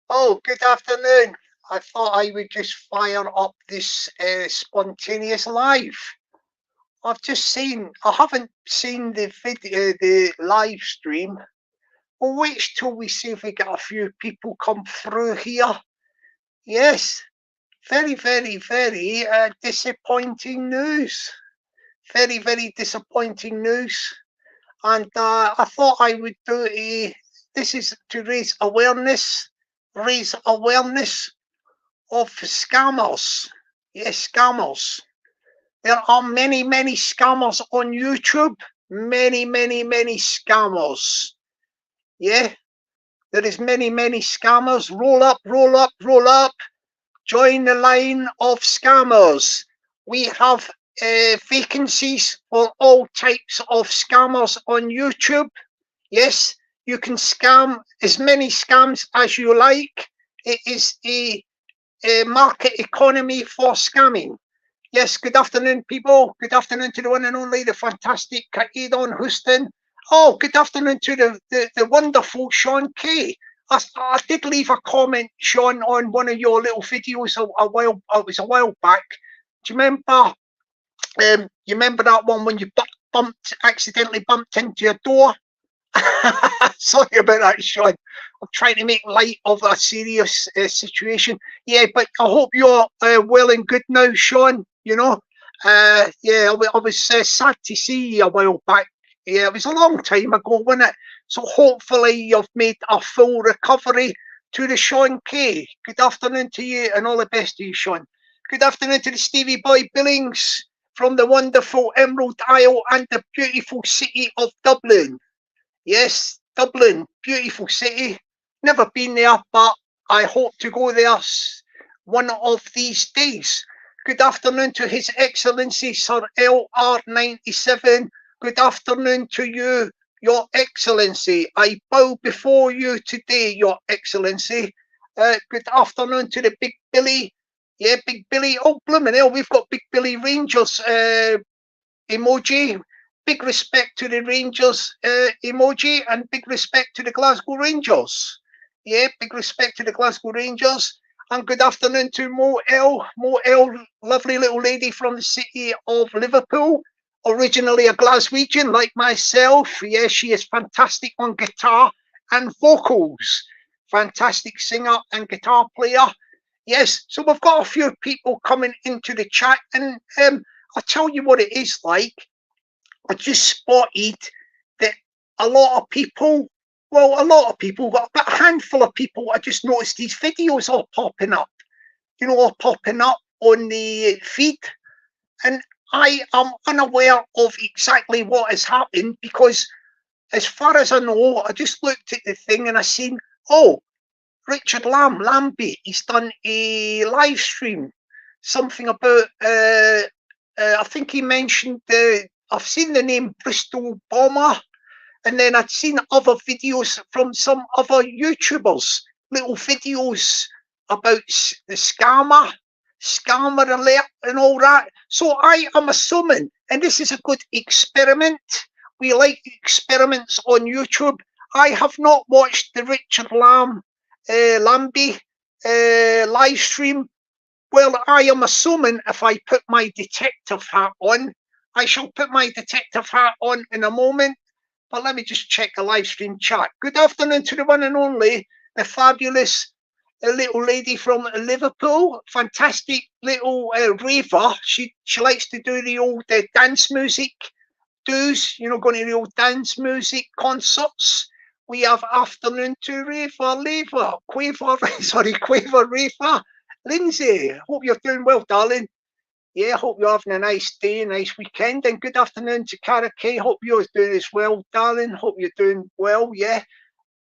Oh, good afternoon. I thought I would just fire up this spontaneous live. I haven't seen the video, the live stream. We'll wait till we see if we get a few people come through here. Yes, very disappointing news. Very disappointing news. And I thought I would do this is to raise awareness of scammers. Yes, scammers. There are many scammers on YouTube. Many scammers. Yeah, there is many scammers. Roll up. Join the line of scammers. We have vacancies for all types of scammers on YouTube. Yes, you can scam as many scams as you like. It is a market economy for scamming. Yes, good afternoon, people. Good afternoon to the one and only, the fantastic Kaidon Houston. Oh, good afternoon to the wonderful Sean K. I did leave a comment, Sean, on one of your little videos it was a while back. Do you remember? You remember that one when you accidentally bumped into your door? Sorry about that, Sean. I'm trying to make light of a serious situation. Yeah, but I hope you're well and good now, Sean. You know, yeah, I was sad to see you a while back. Yeah, it was a long time ago, wasn't it? So hopefully you've made a full recovery. To the Sean K. Good afternoon to you and all the best to you, Sean. Good afternoon to the Stevie Boy Billings from the wonderful Emerald Isle and the beautiful city of Dublin. Yes, Dublin, beautiful city. Never been there, but I hope to go there one of these days. Good afternoon to His Excellency Sir LR97. Good afternoon to you, Your Excellency. I bow before you today, Your Excellency. Good afternoon to the Big Billy. Yeah, Big Billy. Oh, blooming hell, we've got Big Billy Rangers emoji. Big respect to the Rangers emoji and big respect to the Glasgow Rangers. Yeah, big respect to the Glasgow Rangers. And good afternoon to Mo L. Mo L, lovely little lady from the city of Liverpool, originally a Glaswegian like myself. Yeah, she is fantastic on guitar and vocals. Fantastic singer and guitar player. Yes, so we've got a few people coming into the chat, and I'll tell you what it is like. I just spotted that a lot of people, but a handful of people, I just noticed these videos are popping up, popping up on the feed. And I am unaware of exactly what has happened because, as far as I know, I just looked at the thing and I seen, oh, Richard Lamby, he's done a live stream, something about, I think he mentioned I've seen the name Bristol Bomber, and then I'd seen other videos from some other YouTubers, little videos about the scammer alert and all that. So I am assuming, and this is a good experiment. We like experiments on YouTube. I have not watched the Richard Lamby live stream. Well, I am assuming if I put my detective hat on, I shall put my detective hat on in a moment, but let me just check the live stream chat. Good afternoon to the one and only, the fabulous little lady from Liverpool, fantastic little raver. She likes to do the old dance music going to the old dance music concerts. We have afternoon to Quaver, Raver. Lindsay, hope you're doing well, darling. Yeah, hope you're having a nice day, nice weekend. And good afternoon to Cara Kay. Hope you're doing as well, darling. Hope you're doing well, yeah.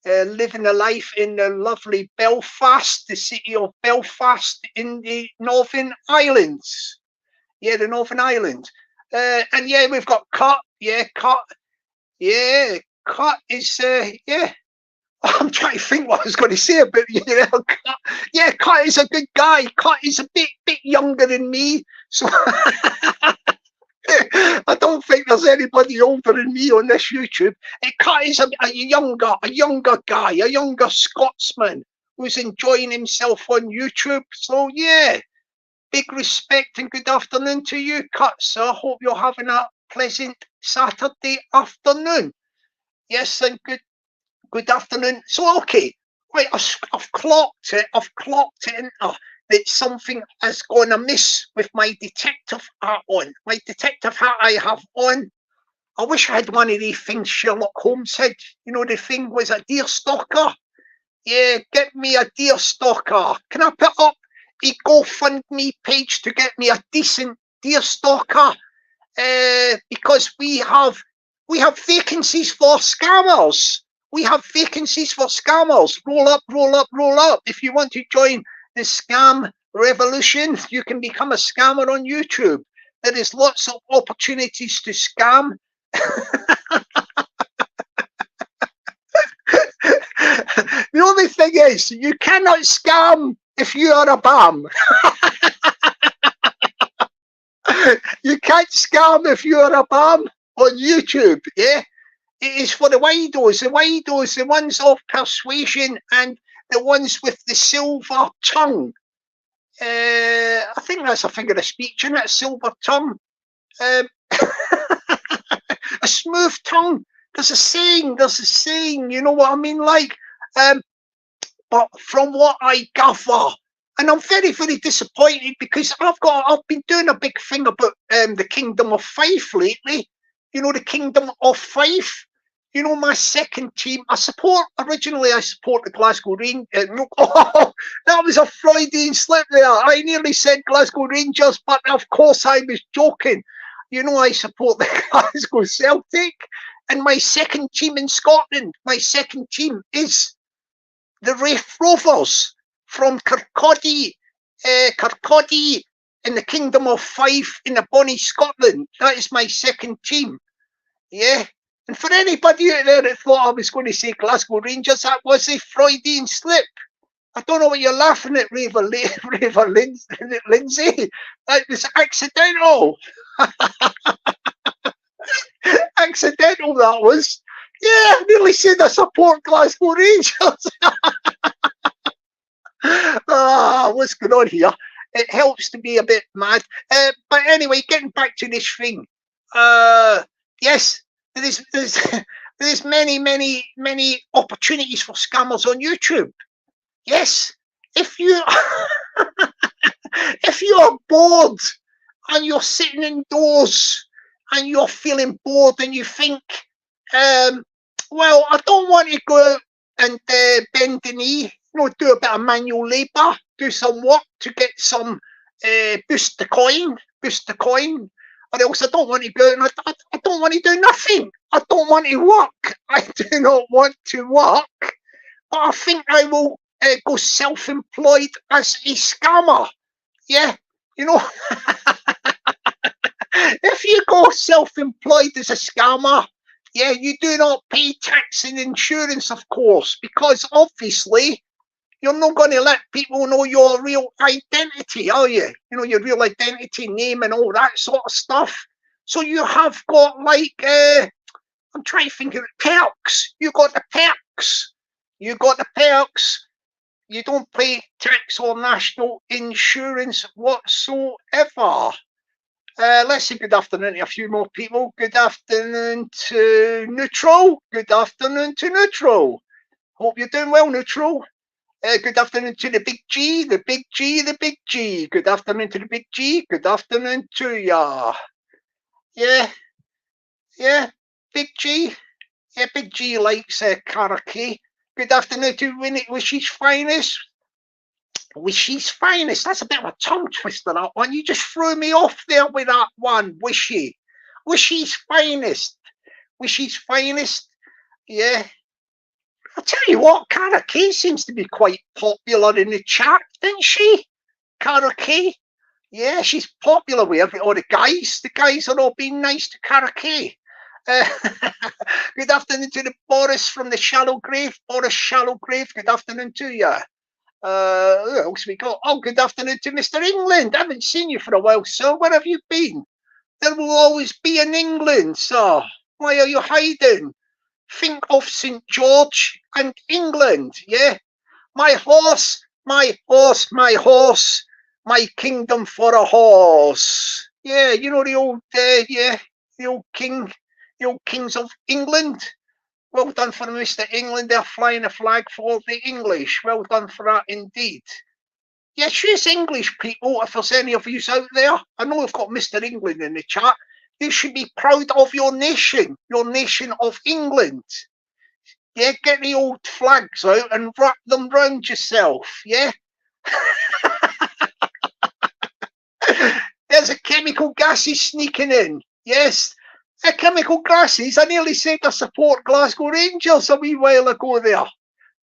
Living a life in the lovely Belfast, the city of Belfast in the Northern Islands. Yeah, the Northern Islands. And yeah, we've got Cut. Yeah, Cut. Yeah, Cut is, yeah. I'm trying to think what I was going to say about Cut. Yeah, Cut is a good guy. Cut is a bit younger than me, so I don't think there's anybody older than me on this YouTube. Cut is a younger guy, a younger Scotsman who's enjoying himself on YouTube. So yeah, big respect and good afternoon to you, Cut. So I hope you're having a pleasant Saturday afternoon. Yes, and good afternoon. So okay, right, I've clocked it. I've clocked it. That something has gone amiss with my detective hat on. My detective hat I have on. I wish I had one of these things Sherlock Holmes had. You know, the thing was a deer stalker. Yeah, get me a deer stalker. Can I put up a GoFundMe page to get me a decent deer stalker? Because we have vacancies for scammers. We have vacancies for scammers. Roll up, roll up, roll up. If you want to join the scam revolution, you can become a scammer on YouTube. There is lots of opportunities to scam. The only thing is, you cannot scam if you are a bum. You can't scam if you're a bum on YouTube, yeah? It is for the widos, the ones of persuasion and the ones with the silver tongue. I think that's a figure of speech, isn't it? Silver tongue. A smooth tongue. There's a saying, you know what I mean? Like, but from what I gather, and I'm very, very disappointed because I've been doing a big thing about the Kingdom of Fife lately. You know, the Kingdom of Fife. You know, my second team. Originally I support the Glasgow Rangers. Oh, that was a Freudian slip there. I nearly said Glasgow Rangers, but of course I was joking. You know, I support the Glasgow Celtic, and my second team in Scotland. My second team is the Raith Rovers from Kirkcaldy in the Kingdom of Fife in the bonny Scotland. That is my second team. Yeah. And for anybody out there that thought I was going to say Glasgow Rangers, that was a Freudian slip. I don't know what you're laughing at, Raver Lindsay. That was accidental. Accidental, that was. Yeah, I nearly said I support Glasgow Rangers. What's going on here? It helps to be a bit mad. But anyway, getting back to this thing. Yes, there's many opportunities for scammers on YouTube. Yes, if you if you're bored and you're sitting indoors and you're feeling bored and you think, well, I don't want to go and bend the knee, you know, do a bit of manual labour, do some work to get some boost the coin, or else I don't want to go and I don't want to do nothing. I don't want to work. I do not want to work, but I think I will go self-employed as a scammer. Yeah, you know, if you go self-employed as a scammer, yeah, you do not pay tax and insurance, of course, because obviously you're not going to let people know your real identity, are you? You know, your real identity, name and all that sort of stuff. So you have got like, I'm trying to think of it, perks. You got the perks. You got the perks. You don't pay tax or national insurance whatsoever. Let's say good afternoon to a few more people. Good afternoon to Neutral. Good afternoon to Neutral. Hope you're doing well, Neutral. Good afternoon to the Big G, the Big G, the Big G. Good afternoon to the Big G. Good afternoon to ya. Yeah, Big G. Yeah, Big G likes karaoke. Good afternoon to Wishy's Finest. Wishy's Finest. That's a bit of a tongue twister, that one. You just threw me off there with that one, Wishy. Wishy's Finest. Wishy's Finest. Yeah. I'll tell you what, Karaoke seems to be quite popular in the chat, isn't she? Karaoke. Yeah, she's popular with all the guys. The guys are all being nice to Karaoke. Good afternoon to the Boris from the Shallow Grave. Boris Shallow Grave, good afternoon to you. Who else we got? Oh, good afternoon to Mr. England. I haven't seen you for a while, sir. Where have you been? There will always be in England, sir. Why are you hiding? Think of St. George and England, yeah? My horse, my horse, my horse, my kingdom for a horse. Yeah, you know the old, the old king, the old kings of England. Well done for Mr. England. They're flying a flag for the English. Well done for that indeed. Yeah, choose English people, if there's any of you out there. I know we've got Mr. England in the chat. You should be proud of your nation of England. Yeah, get the old flags out and wrap them round yourself, yeah? There's a chemical gases sneaking in, yes. The chemical gases, I nearly said I support Glasgow Rangers a wee while ago there.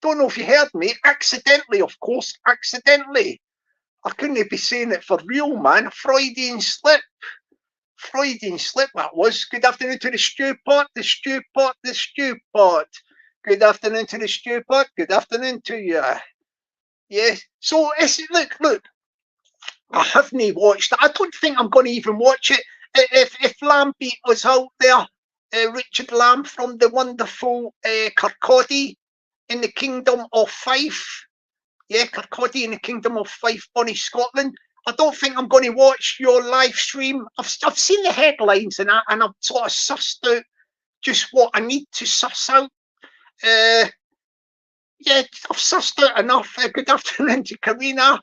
Don't know if you heard me, accidentally, of course, accidentally. I couldn't be saying it for real, man. Freudian slip. Freudian slip that was. Good afternoon to the stew pot, the stew pot, the stew pot. Good afternoon to the stew pot. Good afternoon to you. Yes. So look. I haven't watched it. I don't think I'm going to even watch it. If Lamby was out there, Richard Lamb from the wonderful Kirkcaldy in the Kingdom of Fife. Yeah, Kirkcaldy in the Kingdom of Fife, Bonnie, Scotland. I don't think I'm going to watch your live stream. I've seen the headlines and I've sort of sussed out just what I need to suss out. Yeah, I've sussed out enough. Good afternoon to Karina.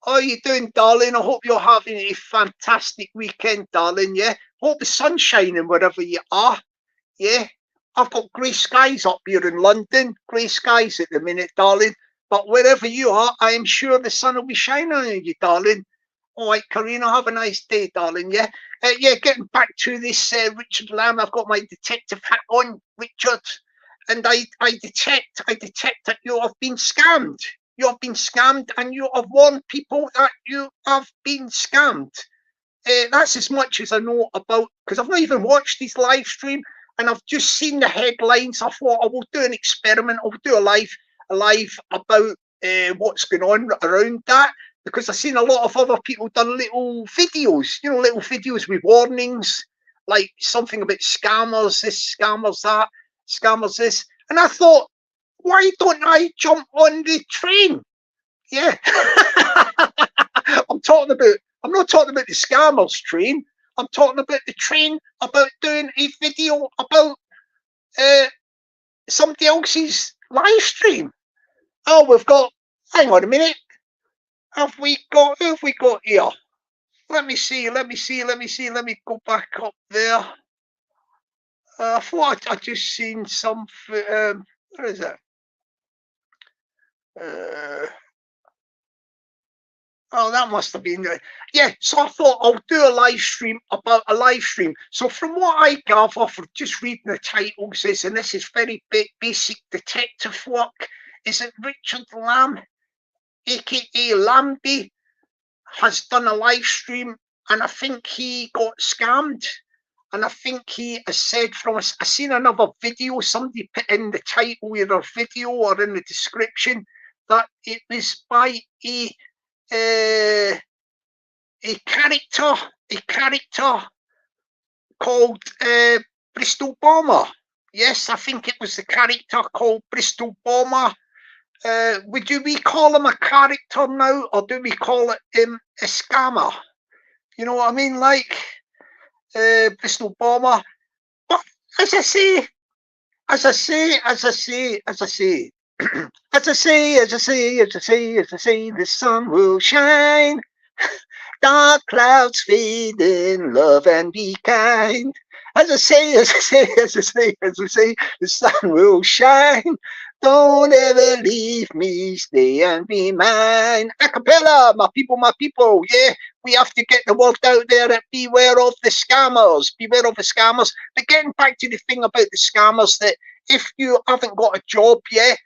How are you doing, darling? I hope you're having a fantastic weekend, darling. Yeah, hope the sun's shining wherever you are. Yeah, I've got grey skies up here in London. Grey skies at the minute, darling. But wherever you are, I am sure the sun will be shining on you, darling. All right, Karina, have a nice day, darling. Yeah, yeah. Getting back to this, Richard Lamb. I've got my detective hat on, Richard, and I detect that you have been scammed. You have been scammed, and you have warned people that you have been scammed. That's as much as I know about, because I've not even watched this live stream, and I've just seen the headlines. I thought I will do an experiment. I will do a live about what's going on around that, because I've seen a lot of other people done little videos, little videos with warnings, like something about scammers, this, scammers that, scammers this, and I thought, why don't I jump on the train? Yeah. I'm not talking about the scammers train. I'm talking about the train, about doing a video about somebody else's live stream. Oh, we've got, hang on a minute. Who have we got here? Let me see. Let me go back up there. I thought I just seen something. Where is it? Oh, that must have been it. Yeah, so I thought I'll do a live stream about a live stream. So from what I gather from just reading the titles is, and this is very basic detective work, is that Richard Lamb, aka Lamby, has done a live stream, and I think he got scammed. And I think he has said from us, I seen another video, somebody put in the title of their video or in the description that it was by a character called Bristol Bomber. Yes, I think it was the character called Bristol Bomber. Would we call him a character now, or do we call him a scammer? You know what I mean? Like Bristol Bomber. But as I say, the sun will shine. Dark clouds fade in, love and be kind. As I say, the sun will shine. Don't ever leave me, stay and be mine. Acapella, my people, yeah. We have to get the word out there and beware of the scammers. Beware of the scammers. But getting back to the thing about the scammers, that if you haven't got a job yet,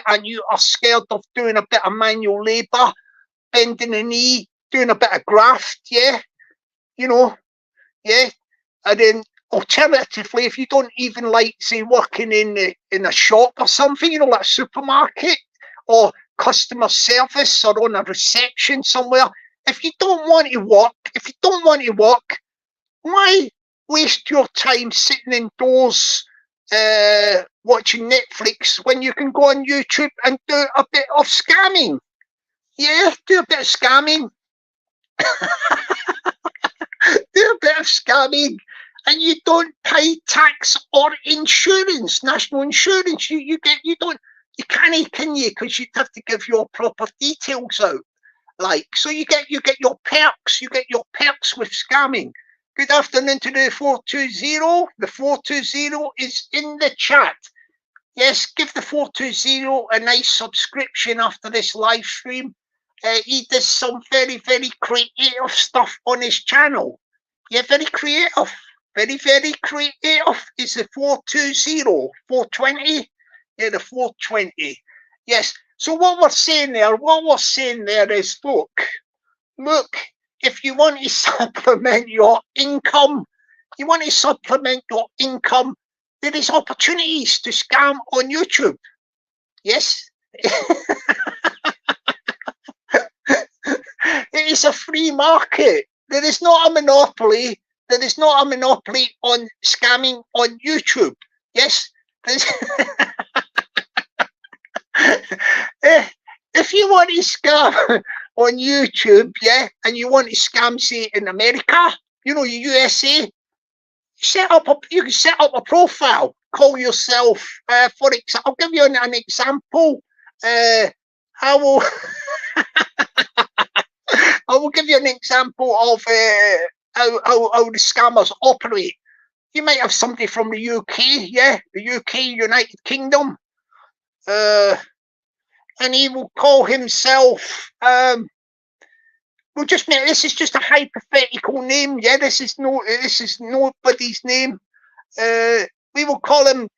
and you are scared of doing a bit of manual labour, bending a knee, doing a bit of graft, yeah, yeah. And then alternatively, if you don't even like, say, working in a shop or something, like a supermarket or customer service or on a reception somewhere, if you don't want to work, why waste your time sitting indoors watching Netflix when you can go on YouTube and do a bit of scamming. Yeah, do a bit of scamming. Do a bit of scamming. And you don't pay tax or insurance, national insurance. You can't, can you? Because you'd have to give your proper details out. Like, so you get your perks. You get your perks with scamming. Good afternoon to the 420. The 420 is in the chat. Yes, give the 420 a nice subscription after this live stream. He does some very, very creative stuff on his channel. Yeah, very creative. Very, very creative. It's the 420, 420. Yeah, the 420. Yes. So what we're saying there is, look, if you want to supplement your income, there is opportunities to scam on YouTube. Yes. It is a free market. There is not a monopoly. There is not a monopoly on scamming on YouTube. Yes. If you want to scam on YouTube, yeah, and you want to scam, say, in America, USA, you can set up a profile. Call yourself, for example, I'll give you an example. I will give you an example of how the scammers operate. You might have somebody from the UK, yeah, the UK, United Kingdom, and he will call himself. We'll just make this is just a hypothetical name, yeah. This is nobody's name. We will call him.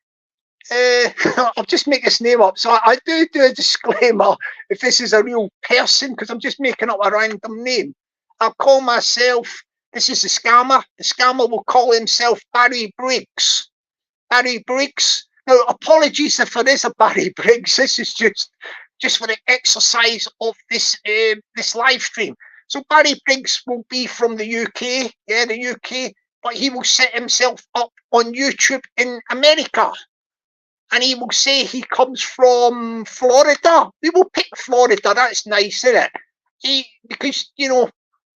I'll just make this name up. So I do a disclaimer if this is a real person, because I'm just making up a random name. I'll call myself. This is the scammer. The scammer will call himself Barry Briggs. Barry Briggs. Now, apologies if there is a Barry Briggs. This is just for the exercise of this live stream. So Barry Briggs will be from the UK, yeah, the UK, but he will set himself up on YouTube in America. And he will say he comes from Florida. We will pick Florida. That's nice, isn't it? Because,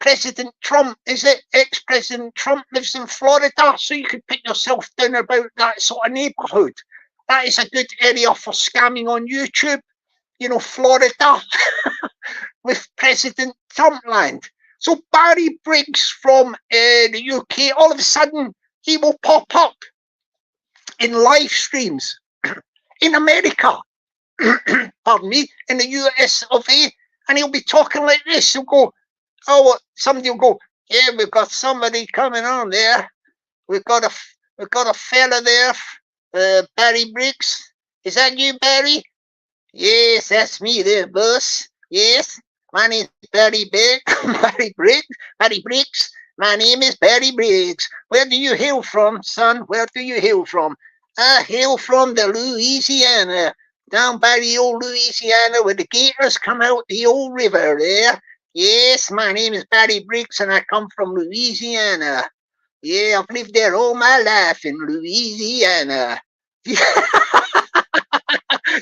President Trump, ex-President Trump lives in Florida, so you could pick yourself down about that sort of neighborhood. That is a good area for scamming on YouTube. Florida with President Trump land. So Barry Briggs from the UK, all of a sudden, he will pop up in live streams in America, pardon me, in the US of A, and he'll be talking like this. He'll go, somebody will go, yeah, we've got somebody coming on there. We've got a fella there, Barry Briggs. Is that you, Barry? Yes, that's me there, boss. Yes, my name's Barry Briggs. My name is Barry Briggs. Where do you hail from, son? Where do you hail from? I hail from the Louisiana, down by the old Louisiana where the gators come out the old river there. Yes, my name is Barry Briggs and I come from Louisiana. Yeah, I've lived there all my life in Louisiana.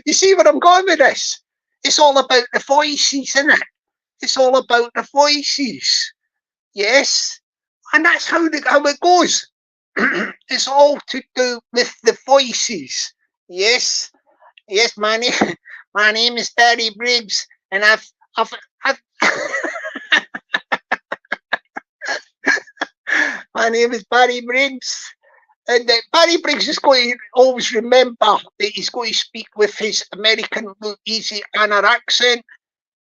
You see where I'm going with this? It's all about the voices, isn't it? It's all about the voices. Yes. And that's how it goes. It's all to do with the voices. Yes. Yes, my name is Barry Briggs, and I've my name is Barry Briggs. And Barry Briggs is going to always remember that he's going to speak with his American Louisiana accent,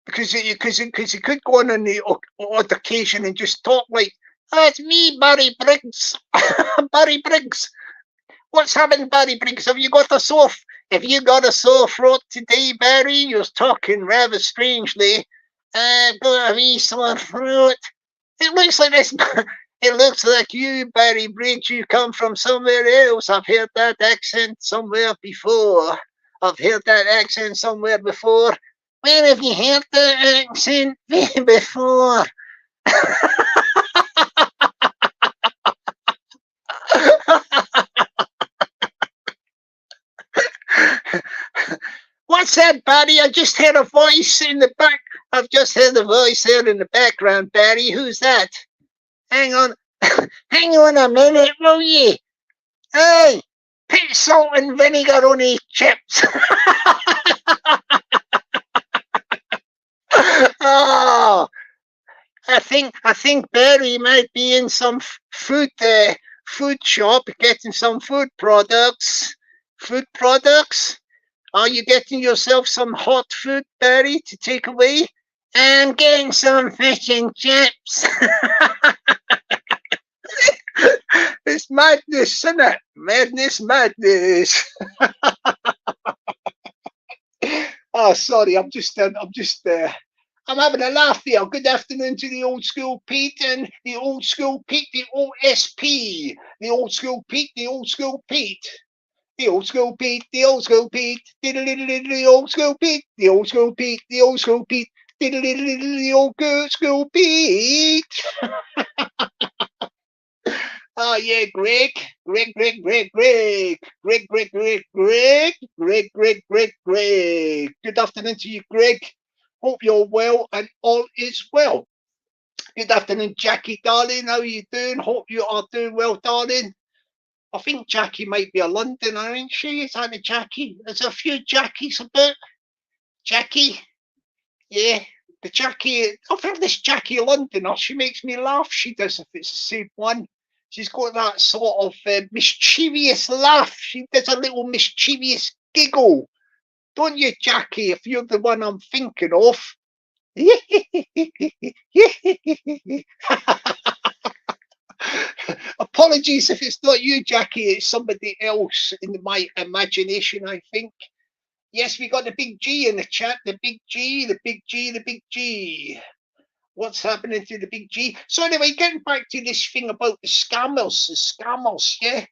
because he could go on the odd occasion and just talk like, it's me, Barry Briggs. Barry Briggs. What's happened, Barry Briggs? Have you got a sore throat today, Barry? You're talking rather strangely. I've got a wee sore throat. It looks like this. It looks like you, Barry Briggs. You come from somewhere else. I've heard that accent somewhere before. Where have you heard that accent before? What's that, Barry? I just heard a voice in the back. I've just heard a voice there in the background, Barry. Who's that? Hang on. Hang on a minute, will you? Hey, put salt and vinegar on these chips. Oh, I think Barry might be in some food shop getting some food products. Food products? Are you getting yourself some hot food, Barry, to take away? I'm getting some fish and chips. It's madness, isn't it? Madness, madness. Oh, sorry, I'm having a laugh here. Good afternoon to the old school Pete and the old school Pete, the OSP, the old school Pete, the old school Pete. The old school Pete, the old school Pete, the old school Pete, the old school Pete, the old school Pete, the old school Pete. Oh yeah, Greg. Good afternoon to you, Greg. Hope you're well and all is well. Good afternoon, Jackie, darling. How are you doing? Hope you are doing well, darling. I think Jackie might be a Londoner, ain't she? Is that a Jackie? There's a few Jackies about. Jackie? Yeah, the Jackie. I've heard this Jackie Londoner. She makes me laugh. She does, if it's the same one. She's got that sort of mischievous laugh. She does a little mischievous giggle. Don't you, Jackie, if you're the one I'm thinking of? Apologies if it's not you, Jackie. It's somebody else in my imagination, I think. Yes, we got the big G in the chat. The big G, the big G, the big G. What's happening to the big G? So anyway, getting back to this thing about the scammers, yeah.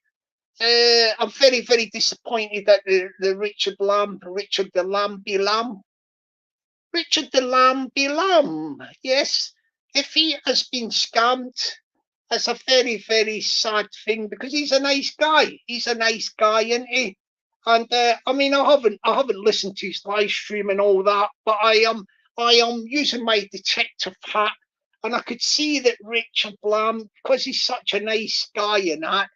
I'm very, very disappointed that the Richard the Lamby Lamb. Yes, if he has been scammed, that's a very, very sad thing because he's a nice guy. He's a nice guy, isn't he? And I mean, I haven't listened to his live stream and all that, but I am using my detective hat, and I could see that Richard Lamb, because he's such a nice guy and that,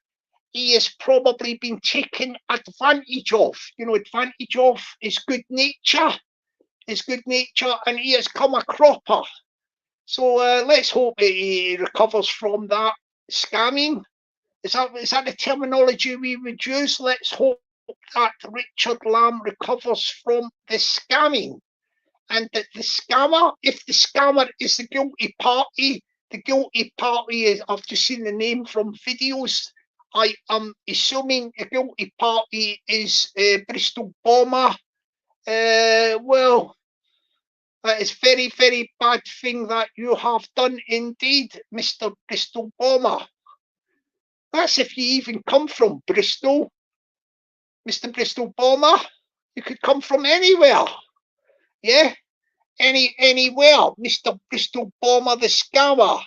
he has probably been taken advantage of. You know, advantage of his good nature, and he has come a cropper. So let's hope that he recovers from that scamming. Is that the terminology we would use? Let's hope that Richard Lamb recovers from the scamming, and that the scammer, if the scammer is the guilty party is, I've just seen the name from videos. I am assuming the guilty party is Bristol Bomber. Well, that is very, very bad thing that you have done indeed, Mr. Bristol Bomber. That's if you even come from Bristol, Mr. Bristol Bomber. You could come from anywhere. Yeah, anywhere, Mr. Bristol Bomber the scammer.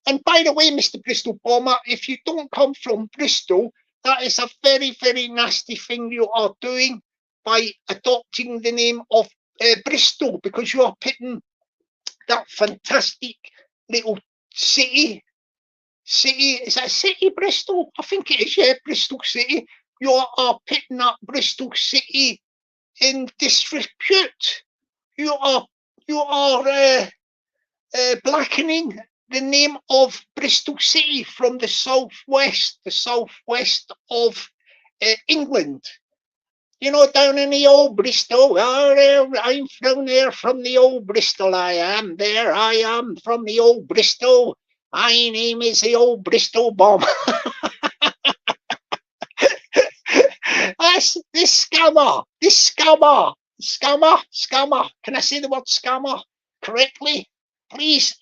And by the way, Mr. Bristol Bomber, if you don't come from Bristol, that is a very, very nasty thing you are doing by adopting the name of Bristol, because you are pitting that fantastic little city. Is that a city, Bristol? I think it is, yeah, Bristol City. You are pitting that Bristol City in disrepute. You are blackening the name of Bristol City from the southwest of England. You know, down in the old Bristol. I'm from there, from the old Bristol. I am from the old Bristol. My name is the old Bristol Bomb. That's this scammer. Scammer. Can I say the word scammer correctly? Please.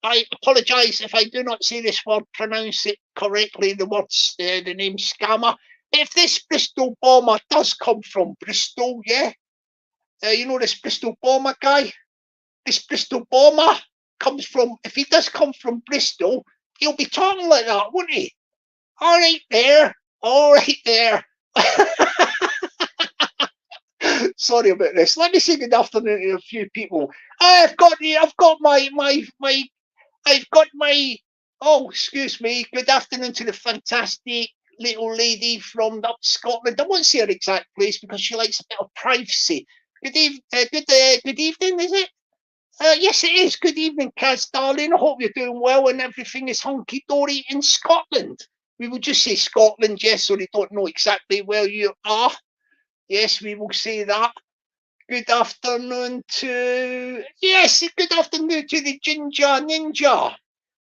I apologise if I do not say this word, pronounce it correctly, the name scammer. If this Bristol Bomber does come from Bristol, yeah? You know this Bristol Bomber guy? This Bristol Bomber comes from, if he does come from Bristol, he'll be talking like that, wouldn't he? All right there. Sorry about this. Let me say good afternoon to a few people. I've got my. Oh, excuse me. Good afternoon to the fantastic little lady from up Scotland. I won't say her exact place because she likes a bit of privacy. Good evening, is it? Yes, it is. Good evening, Kaz, darling. I hope you're doing well and everything is hunky dory in Scotland. We will just say Scotland, yes, so they don't know exactly where you are. Yes, we will say that. Good afternoon to good afternoon to the Ginger Ninja,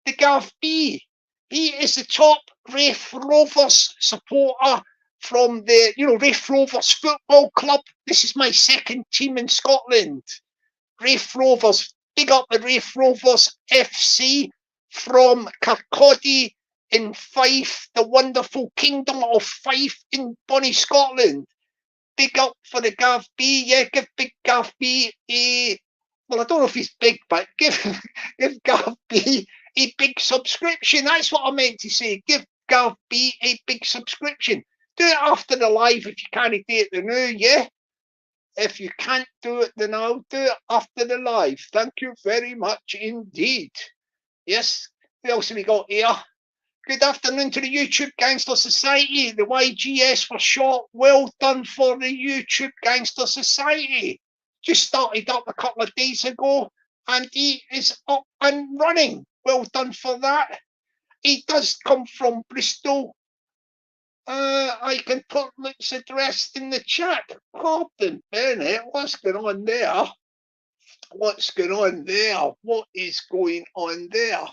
the Gav B. He is the top Raith Rovers supporter from the Raith Rovers Football Club. This is my second team in Scotland. Raith Rovers, big up the Raith Rovers FC from Kirkcaldy in Fife, the wonderful kingdom of Fife in Bonnie, Scotland. Big up for the Gav B. Yeah, give big Gav B a, well, I don't know if he's big, but give Gav B a big subscription. That's what I meant to say. Give Gav B a big subscription. Do it after the live if you can't do it the new, yeah? If you can't do it the now, do it after the live. Thank you very much indeed. Yes, what else have we got here? Good afternoon to the YouTube Gangster Society, the YGS for short. Well done for the YouTube Gangster Society. Just started up a couple of days ago and he is up and running. Well done for that. He does come from Bristol. I can put Luke's address in the chat. Captain Bennett, what's going on there? What's going on there? What is going on there?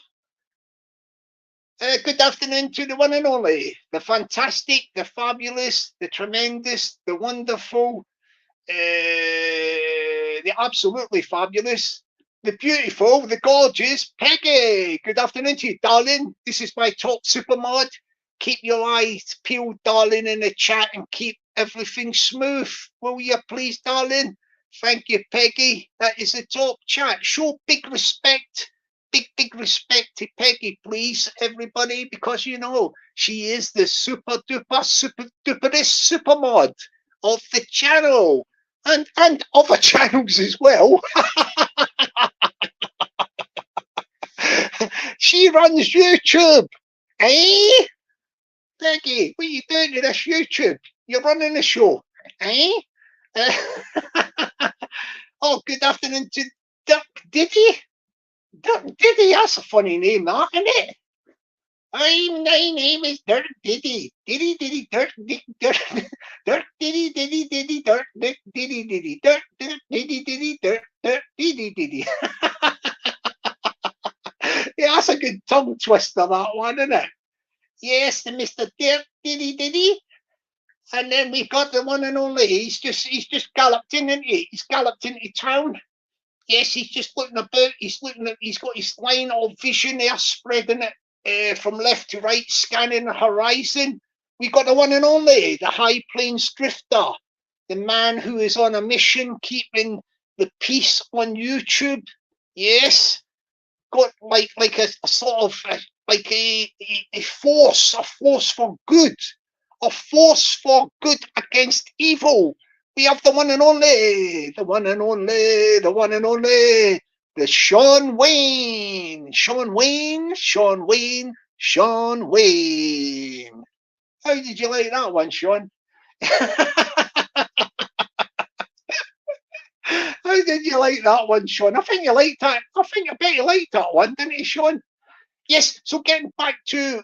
Good afternoon to the one and only, the fantastic, the fabulous, the tremendous, the wonderful, the absolutely fabulous, the beautiful, the gorgeous Peggy. Good afternoon to you, darling. This is my top super mod. Keep your eyes peeled, darling, in the chat and keep everything smooth. Will you please, darling? Thank you, Peggy. That is the top chat. Show big respect. Big respect to Peggy, please, everybody, because she is the super duperest super mod of the channel and other channels as well. She runs YouTube, eh? Peggy, what are you doing to this YouTube? You're running the show, eh? Oh, good afternoon to Duck Diddy. Dirk Diddy, that's a funny name, that, isn't it? My name is Dirk Diddy. Diddy Diddy Dirk Dick Dirk Dirk Diddy Diddy Diddy Dirk Dick Diddy Diddy Dirk Dirk Diddy Diddy Dirk Dirk Diddy Diddy. Yeah, that's a good tongue twister, that one, isn't it? Yes, the Mr. Dirk Diddy Diddy. And then we've got the one and only. He's just galloped in, isn't he? He's galloped into town. Yes, he's just looking about. He's got his line of vision there, spreading it from left to right, scanning the horizon. We got the one and only, the High Plains Drifter, the man who is on a mission, keeping the peace on YouTube. Yes, got like a sort of like a force for good, a force for good against evil. We have the one and only, the one and only, the one and only, the Sean Wayne. Sean Wayne, Sean Wayne, Sean Wayne. How did you like that one, Sean? How did you like that one, Sean? I think you liked that. I bet you liked that one, didn't you, Sean? Yes. So getting back to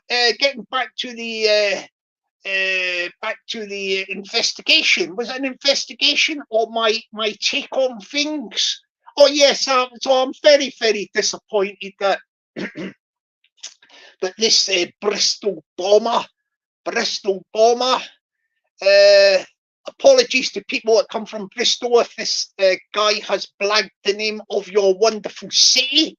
the investigation. Was it an investigation or my take on things? Oh yes, so I'm very, very disappointed that that this Bristol bomber, apologies to people that come from Bristol if this guy has blagged the name of your wonderful city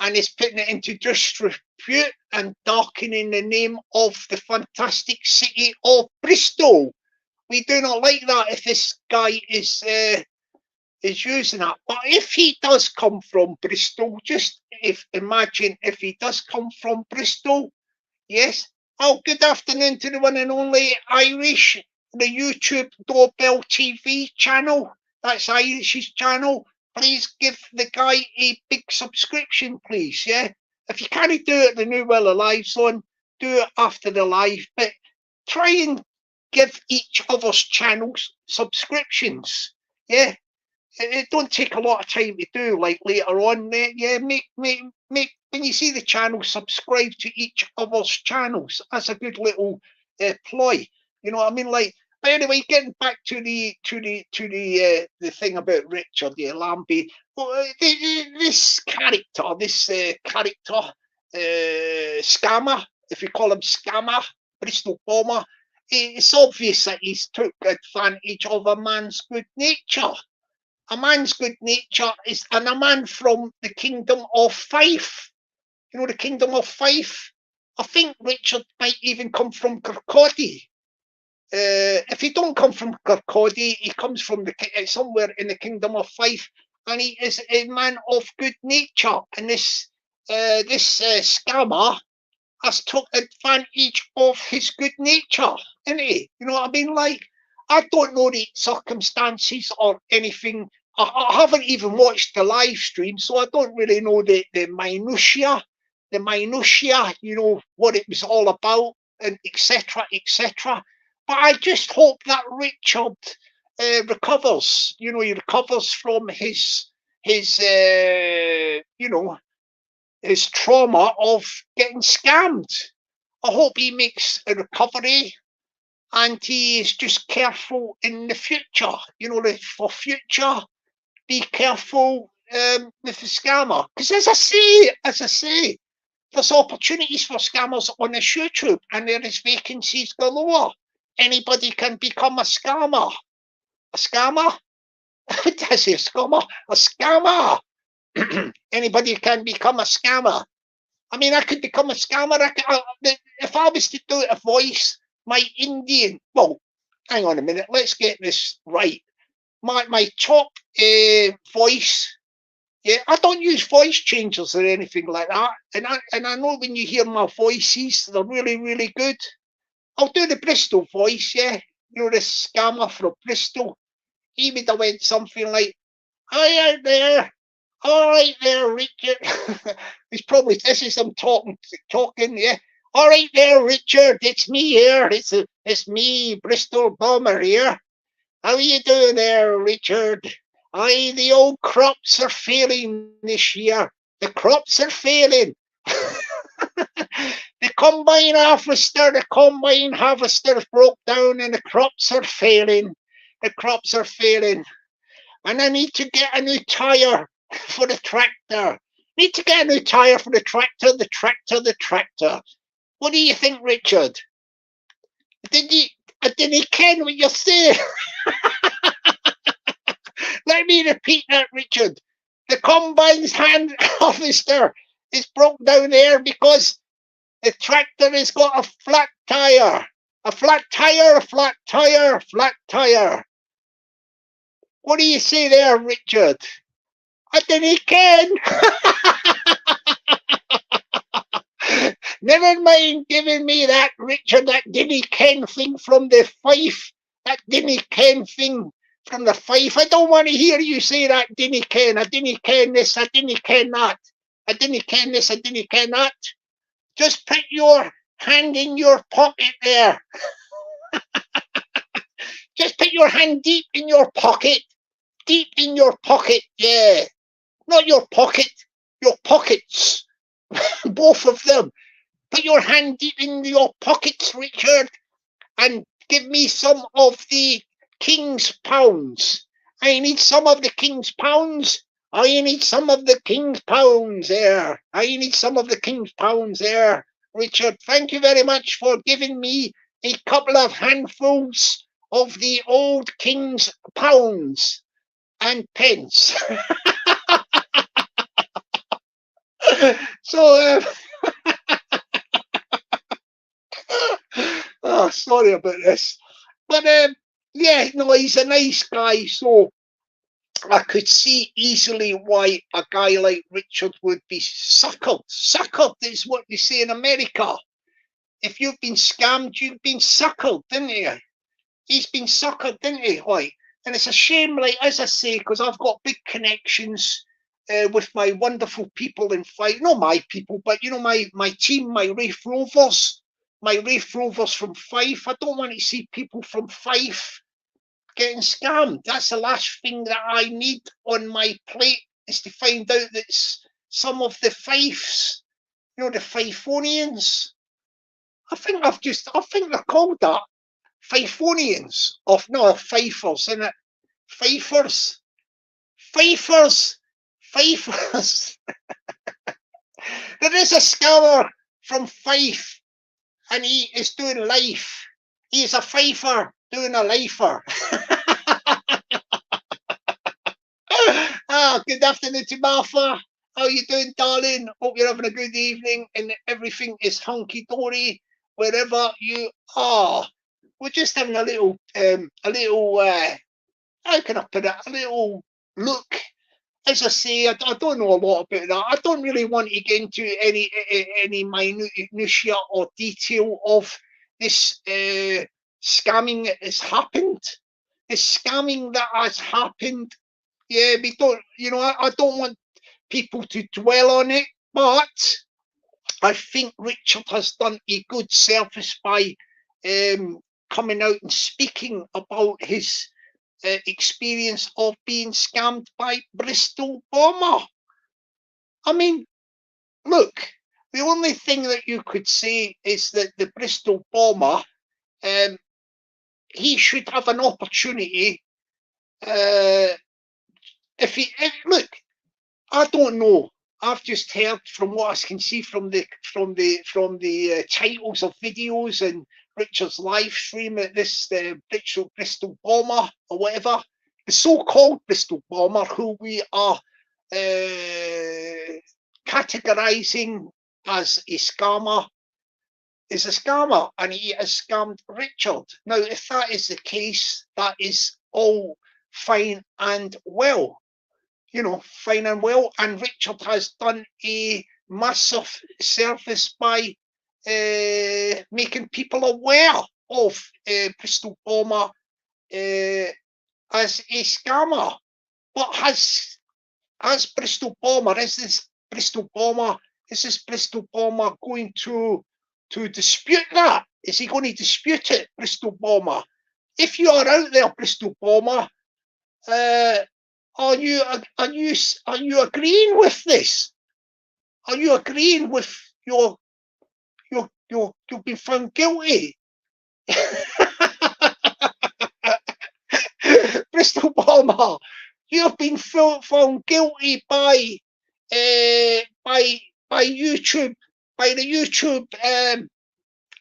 and is putting it into disrepute and darkening the name of the fantastic city of Bristol. We do not like that if this guy is using that. But if he does come from Bristol, imagine if he does come from Bristol, yes. Oh, good afternoon to the one and only Irish. the YouTube Doorbell TV channel. That's Irish's channel. Please give the guy a big subscription, please. Yeah, if you can't do it the new while the live's on, do it after the live. But try and give each of us channels subscriptions. Yeah, it don't take a lot of time to do. Like later on, yeah, make when you see the channel, subscribe to each of us channels. That's a good little ploy. You know what I mean? Like, but anyway, getting back to the thing about Richard, the Lamby. Well, this character, scammer, if you call him scammer, Bristol Bomber, it's obvious that he's took advantage of a man's good nature. A man's good nature is, and a man from the Kingdom of Fife. You know the Kingdom of Fife? I think Richard might even come from Kirkcaldy. If he don't come from Kirkcaldy, he comes from somewhere in the Kingdom of Fife, and he is a man of good nature. And this scammer has took advantage of his good nature, isn't he? You know what I mean? Like, I don't know the circumstances or anything. I haven't even watched the live stream, so I don't really know the minutiae, you know, what it was all about, and etc. etc. But I just hope that Richard recovers. You know, he recovers from his you know, his trauma of getting scammed. I hope he makes a recovery and he is just careful in the future. You know, for future, be careful with the scammer. Because as I say, there's opportunities for scammers on this YouTube and there is vacancies galore. Anybody can become a scammer. A scammer? Did I say a scammer? A scammer! Anybody can become a scammer. I mean, I could become a scammer. If I was to do a voice, my Indian, well, hang on a minute, let's get this right. My top voice, yeah, I don't use voice changers or anything like that. And I know when you hear my voices, they're really, really good. I'll do the Bristol voice, yeah. You know, the scammer from Bristol. He would have went something like, "Hi out there. All right there, Richard." It's probably, this is him talking, yeah. "All right there, Richard. It's me here. It's me, Bristol Bomber here. How are you doing there, Richard? Aye, the old crops are failing this year. The crops are failing." The combine harvester broke down and the crops are failing. The crops are failing. And I need to get a new tyre for the tractor. Need to get a new tyre for the tractor, the tractor. What do you think, Richard? I didn't ken what you're saying. Let me repeat that, Richard. The combine's hand harvester is broke down there because the tractor has got a flat tyre. A flat tyre, a flat tyre, a flat tyre. What do you say there, Richard? I didn't ken. Never mind giving me that, Richard, that didn't ken thing from the Fife. That didn't ken thing from the Fife. I don't want to hear you say that didn't ken. I didn't ken this, I didn't ken that. I didn't ken this, I didn't ken that. Just put your hand in your pocket there. Just put your hand deep in your pocket. Deep in your pocket, yeah. Not your pocket, your pockets. Both of them. Put your hand deep in your pockets, Richard, and give me some of the King's pounds. I need some of the King's pounds. I need some of the King's pounds there. I need some of the King's pounds there. Richard, thank you very much for giving me a couple of handfuls of the old King's pounds and pence. So, oh, sorry about this. But, yeah, no, he's a nice guy, so I could see easily why a guy like Richard would be suckled. Suckled is what they say in America. If you've been scammed, you've been suckled, didn't you? he's been suckered, didn't he? Like, and it's a shame, like as I say, because I've got big connections with my wonderful people in Fife. Not my people, but you know, my team, my Rafe Rovers, from Fife. I don't want to see people from Fife getting scammed. That's the last thing that I need on my plate, is to find out that some of the Fifes, you know, the Fifonians. I think they're called that. Fifonians. Of no, Fifers, isn't it? Fifers. Fifers. Fifers. There is a scammer from Fife, and he is doing life. He is a Fifer doing a lifer. Good afternoon to Martha. How you doing, darling? Hope you're having a good evening and everything is hunky-dory wherever you are. We're just having a little, how can I put it? A little look. As I say, I don't know a lot about that. I don't really want to get into any minutiae or detail of this scamming that has happened. The scamming that has happened. Yeah, we don't. You know, I don't want people to dwell on it, but I think Richard has done a good service by coming out and speaking about his experience of being scammed by Bristol Bomber. I mean, look, the only thing that you could say is that the Bristol Bomber, he should have an opportunity. Look, I don't know. I've just heard from what I can see from the titles of videos and Richard's live stream at this Bristol Bomber or whatever, the so-called Bristol Bomber, who we are categorising as a scammer, is a scammer, and he has scammed Richard. Now, if that is the case, that is all fine and well. You know, fine and well, and Richard has done a massive service by making people aware of Bristol Bomber as a scammer. But has Bristol Bomber, is this Bristol Bomber going to dispute that? Is he going to dispute it, Bristol Bomber? If you are out there, Bristol Bomber, are you agreeing with this? Are you agreeing with you've been found guilty? Bristol Bomber, you have been found guilty by YouTube, by the YouTube.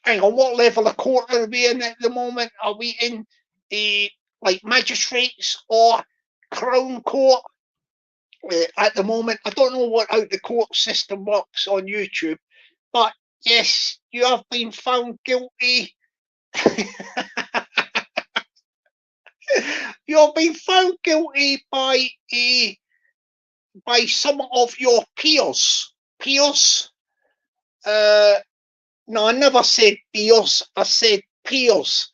Hang on, what level of court are we in at the moment? Are we in the like magistrates or Crown Court at the moment? I don't know how the court system works on YouTube, but yes, you have been found guilty. You have been found guilty by some of your peers. Peers? No, I never said peers. I said peers.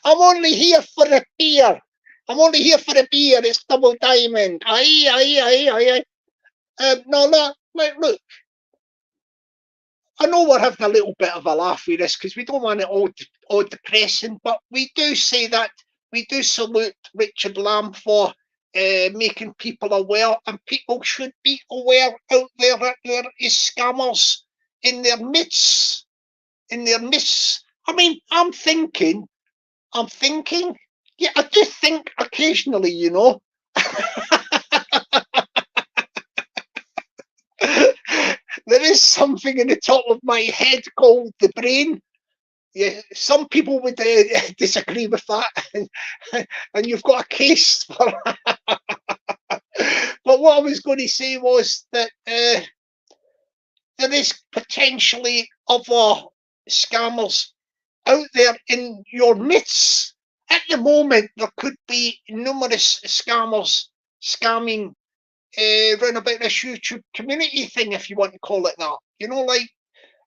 I'm only here for a beer. It's Double Diamond. Aye. No, look. I know we're having a little bit of a laugh with this because we don't want it all depressing, but we do say that we do salute Richard Lamb for making people aware, and people should be aware out there that there is scammers in their midst. I mean, I'm thinking, yeah, I do think occasionally, you know. There is something in the top of my head called the brain. Yeah, some people would disagree with that, and you've got a case for that. But what I was going to say was that there is potentially other scammers out there in your midst. At the moment, there could be numerous scammers scamming around about this YouTube community thing, if you want to call it that. You know, like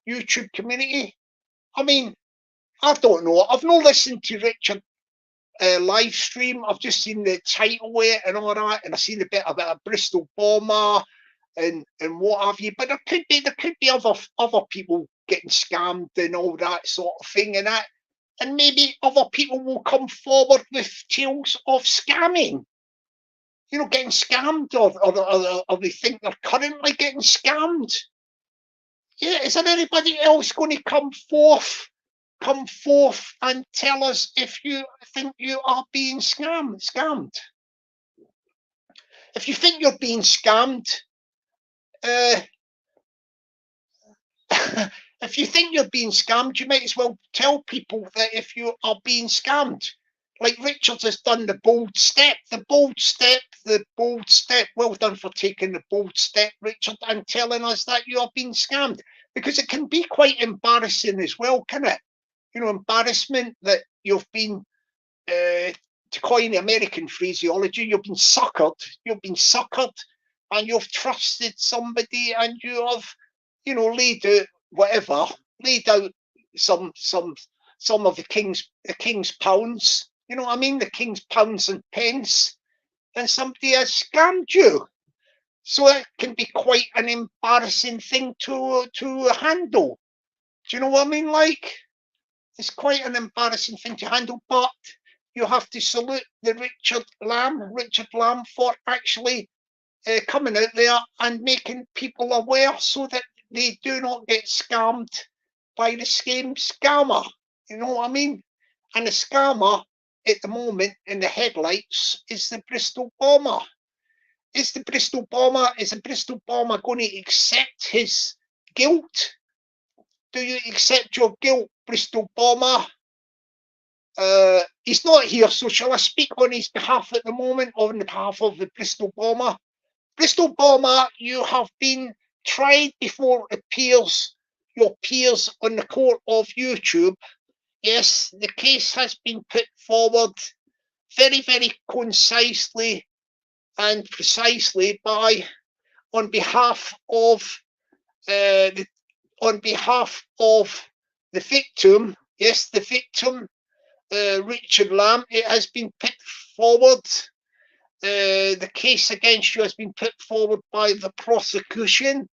YouTube community. I mean, I don't know. I've not listened to Richard live stream. I've just seen the title of it and all that, and I've seen a bit about Bristol Bomber and what have you. But there could be other people getting scammed and all that sort of thing, and maybe other people will come forward with tales of scamming. You know, getting scammed, or they think they're currently getting scammed. Yeah, is there anybody else going to come forth and tell us if you think you are being scammed? If you think you're being scammed, if you think you're being scammed, you might as well tell people that if you are being scammed. Like Richard has done the bold step. Well done for taking the bold step, Richard, and telling us that you are being scammed. Because it can be quite embarrassing as well, can it? You know, embarrassment that you've been, to coin the American phraseology, you've been suckered, and you've trusted somebody, and you have, you know, laid out some of the king's pounds, you know what I mean, the king's pounds and pence, and somebody has scammed you. So it can be quite an embarrassing thing to handle. Do you know what I mean? Like, it's quite an embarrassing thing to handle, but you have to salute the Richard Lamb for actually coming out there and making people aware so that they do not get scammed by the same scammer. You know what I mean? And the scammer at the moment in the headlights is the Bristol Bomber. Is the Bristol Bomber going to accept his guilt? Do you accept your guilt, Bristol Bomber? He's not here, so shall I speak on his behalf at the moment, on behalf of the Bristol Bomber? Bristol Bomber, you have been tried before your peers on the court of YouTube. Yes, the case has been put forward very, very concisely and precisely on behalf of the victim. Yes, the victim, Richard Lamb. It has been put forward. The case against you has been put forward by the prosecution.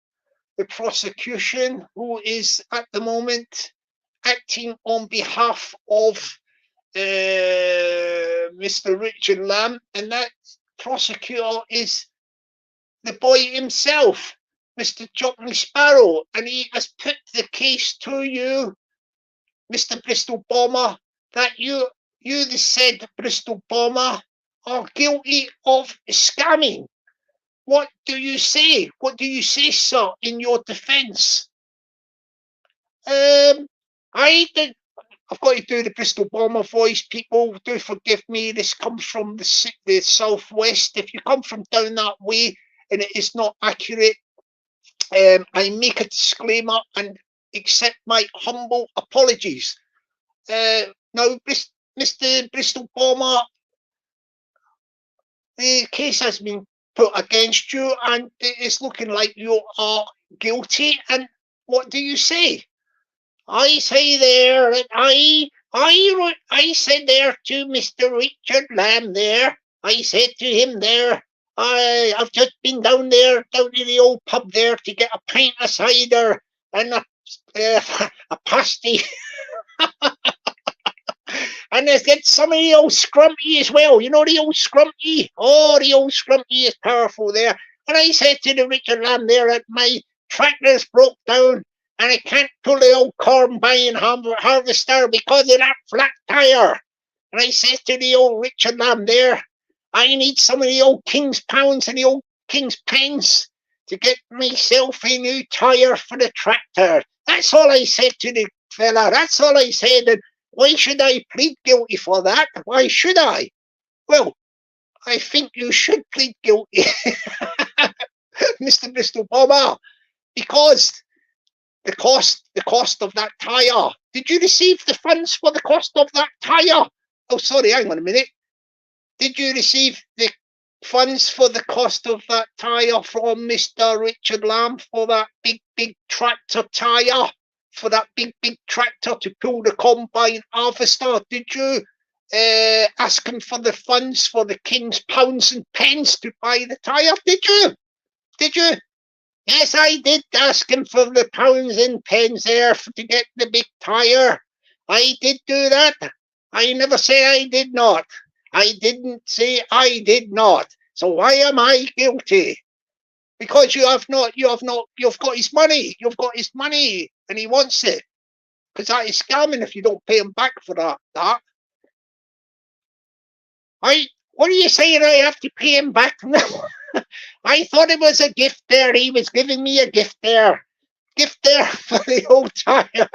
The prosecution, who is at the moment acting on behalf of Mr. Richard Lamb, and that prosecutor is the boy himself, Mr. Jockney Sparrow, and he has put the case to you, Mr. Bristol Bomber, that you the said Bristol Bomber are guilty of scamming. What do you say? What do you say, sir, in your defence? I've got to do the Bristol Bomber voice, people. Do forgive me. This comes from the southwest. If you come from down that way and it is not accurate, I make a disclaimer and accept my humble apologies. Now, Mr. Bristol Bomber, the case has been put against you, and it's looking like you are guilty. And what do you say? I say there that I said there to Mr. Richard Lamb there. I said to him there, I've just been down to the old pub there to get a pint of cider and a pasty. And there's get some of the old scrumpy as well. You know the old scrumpy? Oh, the old scrumpy is powerful there. And I said to the Richard Lamb there that my tractor's broke down and I can't pull the old combine harvester because of that flat tire. And I said to the old Richard Lamb there, I need some of the old King's pounds and the old King's pence to get myself a new tire for the tractor. That's all I said to the fella. That's all I said. And why should I plead guilty for that? Why should I? Well, I think you should plead guilty, Mr. Bristol Bomber, because the cost of that tire. Did you receive the funds for the cost of that tire? Oh, sorry, hang on a minute. Did you receive the funds for the cost of that tire from Mr. Richard Lamb for that big tractor tire for that big tractor to pull the combine harvester? Did you ask him for the funds for the king's pounds and pence to buy the tyre? Did you? Did you? Yes, I did ask him for the pounds and pence there to get the big tyre. I did do that. I never say I did not. I didn't say I did not. So why am I guilty? Because you've got his money. You've got his money and he wants it. Because that is scamming if you don't pay him back for that. What are you saying? I have to pay him back now? I thought it was a gift there. He was giving me a gift there. Gift there for the old tire.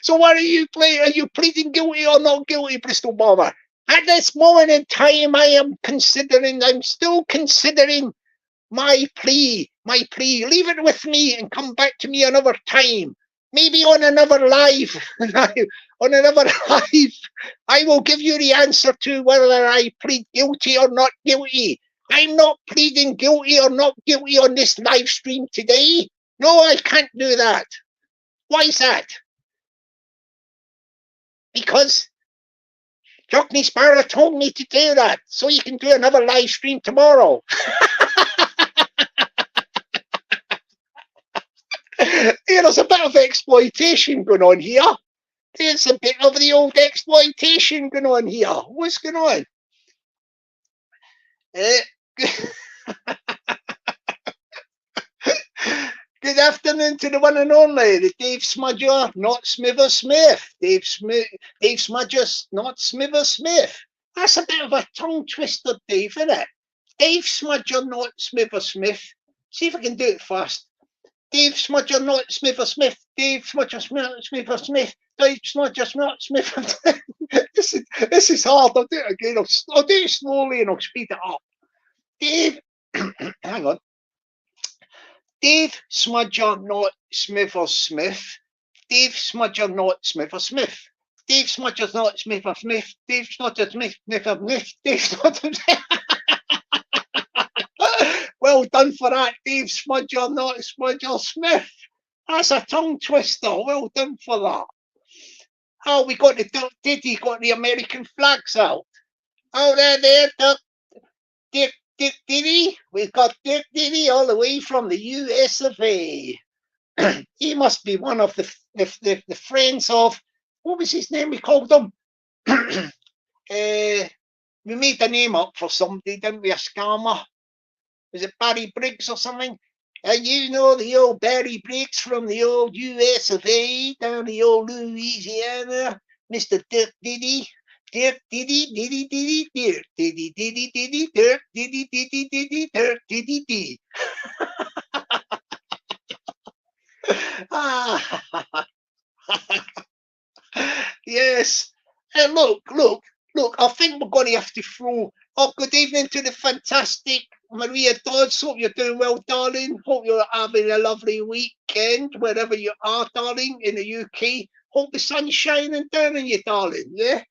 So what are you playing? Are you pleading guilty or not guilty, Bristol Bomber? At this moment in time, I'm still considering my plea. Leave it with me and come back to me another time. Maybe on another live. On another live, I will give you the answer to whether I plead guilty or not guilty. I'm not pleading guilty or not guilty on this live stream today. No, I can't do that. Why is that? Because Jockney Sparrow told me to do that, so you can do another live stream tomorrow. There's a bit of exploitation going on here. There's a bit of the old exploitation going on here. What's going on? Good afternoon to the one and only, the Dave Smudger, not Smither Smith. Dave Smudger, not Smither Smith. That's a bit of a tongue twister, Dave, isn't it? Dave Smudger, not Smither Smith. See if I can do it fast. Dave Smudger, not Smither Smith. Dave Smudger, Smither Smith. Dave Smudger, not Smith. This is hard. I'll do it again. I'll do it slowly and I'll speed it up. Dave, hang on. Dave Smudger, not Smither Smith. Dave Smudger, not Smither Smith. Dave Smudger's not Smither Smith. Dave Smudger, Smith. Dave Smudger. Well done for that, Dave Smudger, not Smudger Smith. That's a tongue twister. Well done for that. Oh, we got the Dirk Diddy, got the American flags out. Oh, there, Dirk Diddy. We've got Dirk Diddy all the way from the US of A. He must be one of the friends of, what was his name we called him? We made the name up for somebody, didn't we? A scammer. Was it Barry Briggs or something? You know the old Barry Briggs from the old US of A, down the old Louisiana, Mr. Dirk Diddy. Dirk Diddy, Diddy, Diddy, Dirk Diddy, Diddy, Diddy, Dirk Diddy, Diddy, Diddy, Dirk Diddy, Diddy. Yes. Look, I think we're going to have to throw. Oh, good evening to the fantastic Maria Dodds. Hope you're doing well, darling. Hope you're having a lovely weekend wherever you are, darling, in the UK. Hope the sun's shining down on you, darling. Yeah.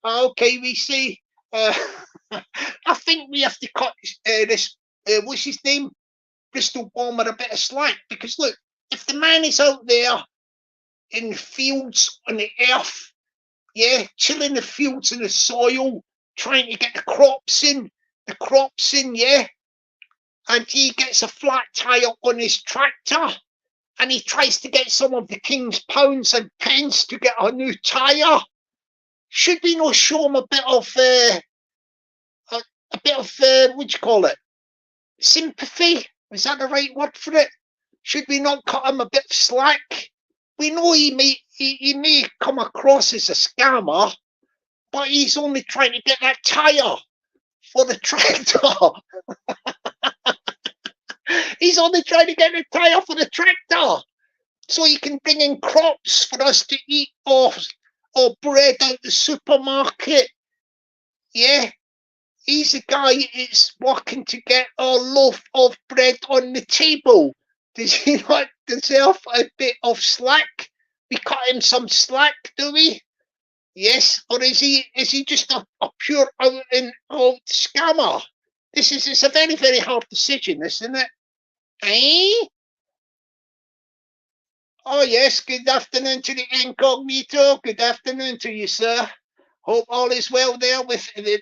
Okay, we see. I think we have to cut this. What's his name? Bristol Bomber a bit of slack, because look, if the man is out there in the fields on the earth, yeah, chilling the fields and the soil, trying to get the crops in, yeah, and he gets a flat tire on his tractor, and he tries to get some of the king's pounds and pence to get a new tire. Should we not show him a bit of what do you call it? Sympathy? Is that the right word for it? Should we not cut him a bit of slack? We know he may come across as a scammer, but he's only trying to get that tire for the tractor. He's only trying to get the tire for the tractor, so he can bring in crops for us to eat or bread out the supermarket. Yeah, he's a guy that's working to get a loaf of bread on the table. Does he not deserve a bit of slack? We cut him some slack, do we? Yes, or is he just a pure out and out scammer? It's a very, very hard decision, isn't it? Eh? Oh yes, good afternoon to the incognito. Good afternoon to you, sir. Hope all is well there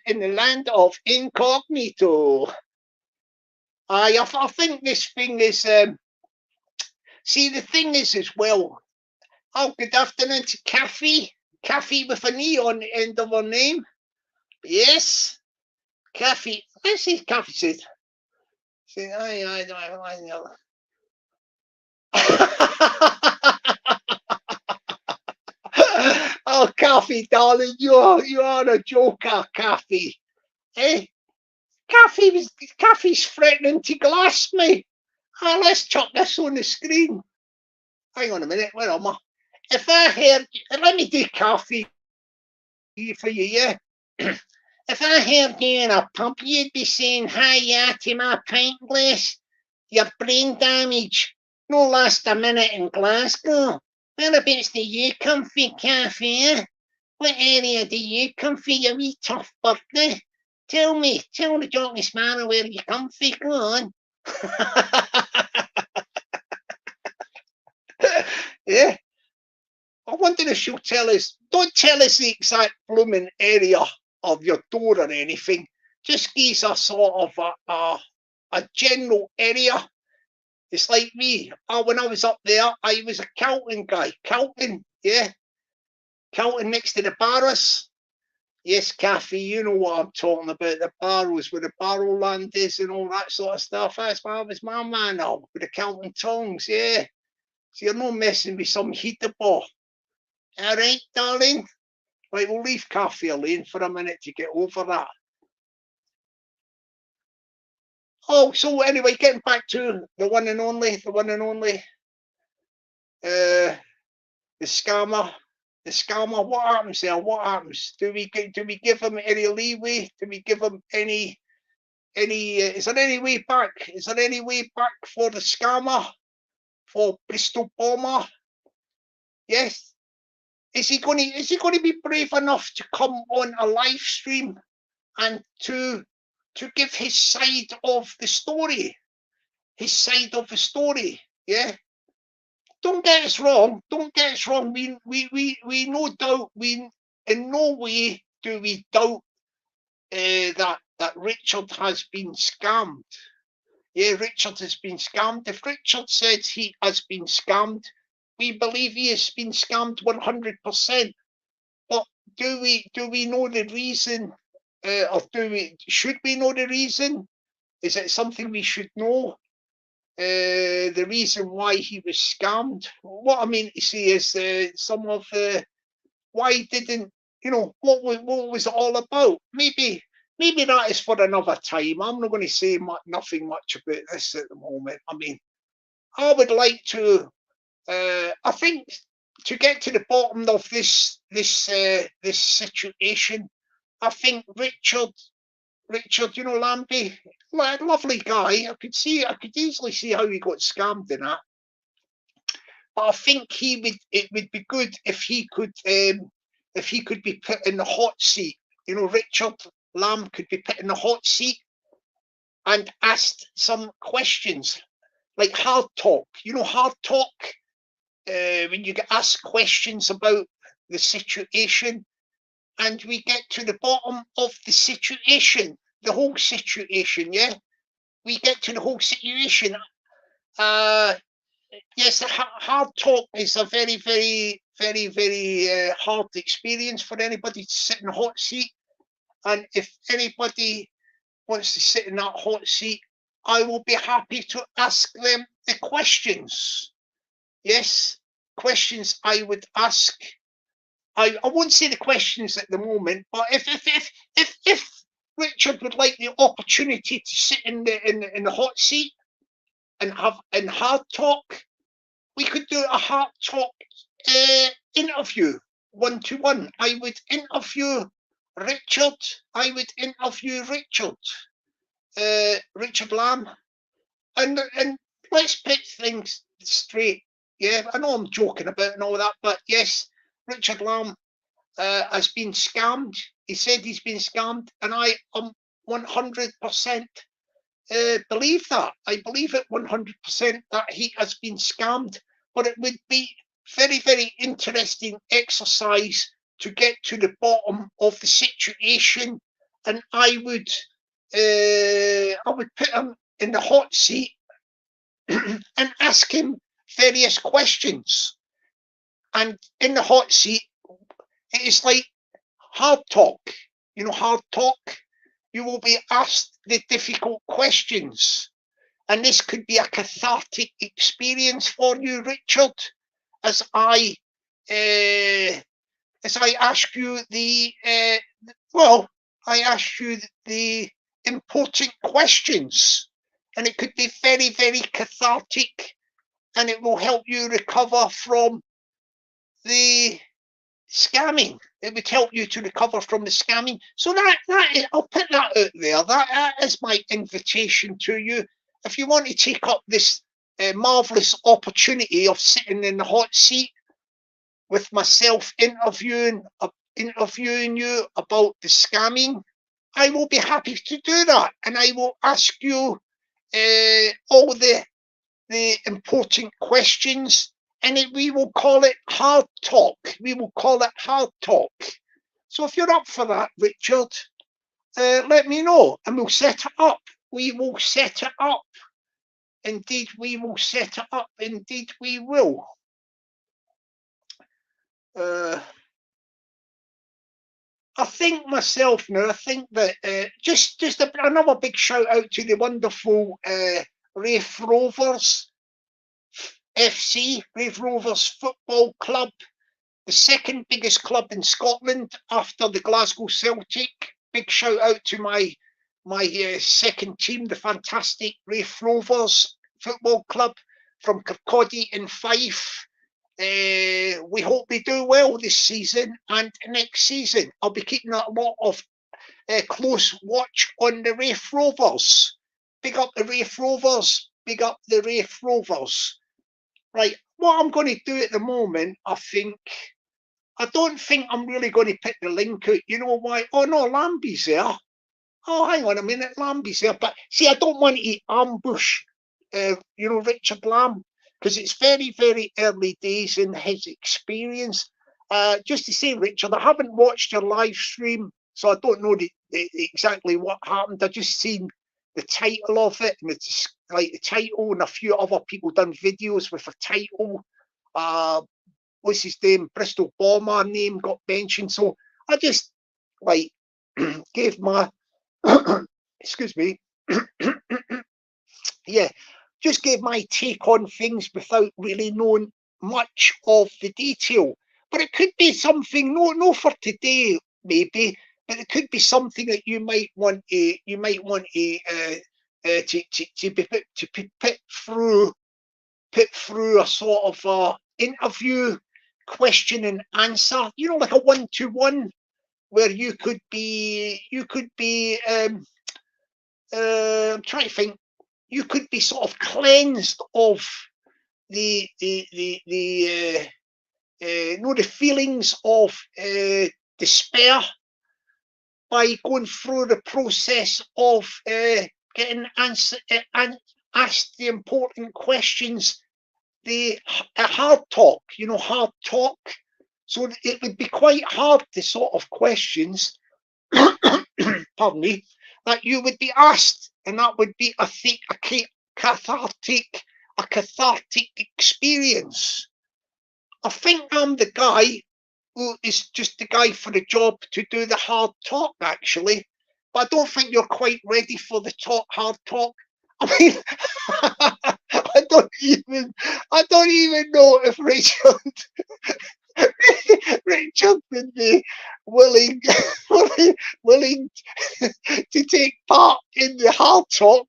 in the land of incognito. I think this thing is see the thing is as well. Oh, good afternoon to Kathy. Kathy with an E on the end of her name. Yes, Kathy. Let's see, Kathy said. I know. Oh, Kathy, darling, you are a joker, Kathy. Eh? Kathy's threatening to glass me. Oh, let's chuck this on the screen. Hang on a minute, where am I? If I heard, let me do Kathy for you, yeah? If I heard you in a pub, you'd be saying, hi, yeah, to my pint glass. Your brain damage. No last a minute in Glasgow. Whereabouts do you come from, Kathy, eh? What area do you come from, you wee tough birthday? Tell the Jockey Sparrow where you come from, go on. Yeah, I wonder if she'll tell us. Don't tell us the exact blooming area of your door or anything. Just give us a sort of a general area. It's like me. When I was up there, I was a Calton guy. Calton, yeah. Calton next to the Barras. Yes, Kathy, you know what I'm talking about. The Barrows, where the Barrow land is and all that sort of stuff. That's why I was my man now, with the Calton tongues, yeah. So you're not messing with some heater ball. All right, darling? Right, we'll leave Kathy alone for a minute to get over that. Oh, so anyway, getting back to the one and only, the scammer. The scammer, what happens there? What happens? Do we give him any leeway? Do we give him any is there any way back? Is there any way back for the scammer, for Bristol Bomber? Yes. Is he going to be brave enough to come on a live stream and to give his side of the story? His side of the story, yeah. Don't get us wrong. Don't get us wrong. We no doubt. We in no way do we doubt that Richard has been scammed. Yeah, Richard has been scammed. If Richard says he has been scammed, we believe he has been scammed 100%. But do we know the reason, or should we know the reason? Is it something we should know? The reason why he was scammed. What I mean to say is some of why didn't what was it all about? Maybe that is for another time. I'm not going to say nothing much about this at the moment. I mean, I would like to. I think to get to the bottom of this situation, I think Richard, Lamby, lovely guy. I could easily see how he got scammed in that. But I think it would be good if he could be put in the hot seat. Richard Lamb could be put in the hot seat and asked some questions like hard talk. Hard talk. When you get asked questions about the situation, and we get to the bottom of the situation, the whole situation, yeah? We get to the whole situation. Yes, hard talk is a very, very, very, very hard experience for anybody to sit in a hot seat. And if anybody wants to sit in that hot seat, I will be happy to ask them the questions. Yes, questions I would ask. I won't say the questions at the moment, but if Richard would like the opportunity to sit in the hot seat and have hard talk, we could do a hard talk interview 1-to-1. I would interview Richard. Richard Lamb, and let's put things straight. Yeah, I know I'm joking about and all that, but yes, Richard Lamb has been scammed. He said he's been scammed, and I am 100% believe that. I believe it 100% that he has been scammed. but it would be very, very interesting exercise to get to the bottom of the situation, and I would put him in the hot seat and ask him various questions. And in the hot seat, it is like hard talk. You know, hard talk. You will be asked the difficult questions, and this could be a cathartic experience for you, Richard, as I ask you I ask you the important questions, and it could be very, very cathartic, and it will help you recover from the scamming. It would help you to recover from the scamming. So I'll put that out there. That is my invitation to you. If you want to take up this marvelous opportunity of sitting in the hot seat with myself interviewing you about the scamming, I will be happy to do that, and I will ask you all the important questions, and we will call it hard talk. We will call it hard talk. So if you're up for that, Richard, let me know, and we'll set it up. We will set it up. Indeed, we will set it up. Indeed, we will. I think myself now, I think that just another big shout out to the wonderful Raith Rovers FC, Raith Rovers Football Club, the second biggest club in Scotland after the Glasgow Celtic. Big shout out to my second team, the fantastic Raith Rovers Football Club from Kirkcaldy in Fife. We hope they do well this season and next season. I'll be keeping a lot of close watch on the Raith Rovers. Big up the Raith Rovers. Big up the Raith Rovers. Right, what I'm going to do at the moment, I don't think I'm really going to put the link out. You know why? Oh no, Lamby's there. Oh, hang on a minute, Lamby's there. But see, I don't want to ambush, Richard Lamb, because it's very, very early days in his experience. Just to say, Richard, I haven't watched your live stream, so I don't know exactly what happened. I just seen the title of it, and it's like the title, and a few other people done videos with a title. What's his name? Bristol Bomber name got mentioned, so I just gave my excuse me. Yeah, just gave my take on things without really knowing much of the detail. But it could be something, no for today maybe, but it could be something that you might want to be put through a sort of interview, question and answer. You know, like a 1-to-1, where you could be. I'm trying to think. You could be sort of cleansed of the feelings of despair by going through the process of getting asked the important questions, the hard talk. Hard talk. So it would be quite hard, the sort of questions, pardon me, that you would be asked, and that would be a cathartic experience. I think I'm the guy who is just the guy for the job to do the hard talk, actually. But I don't think you're quite ready for the hard talk. I mean, I don't even know if Richard would be willing to take part in the hard talk.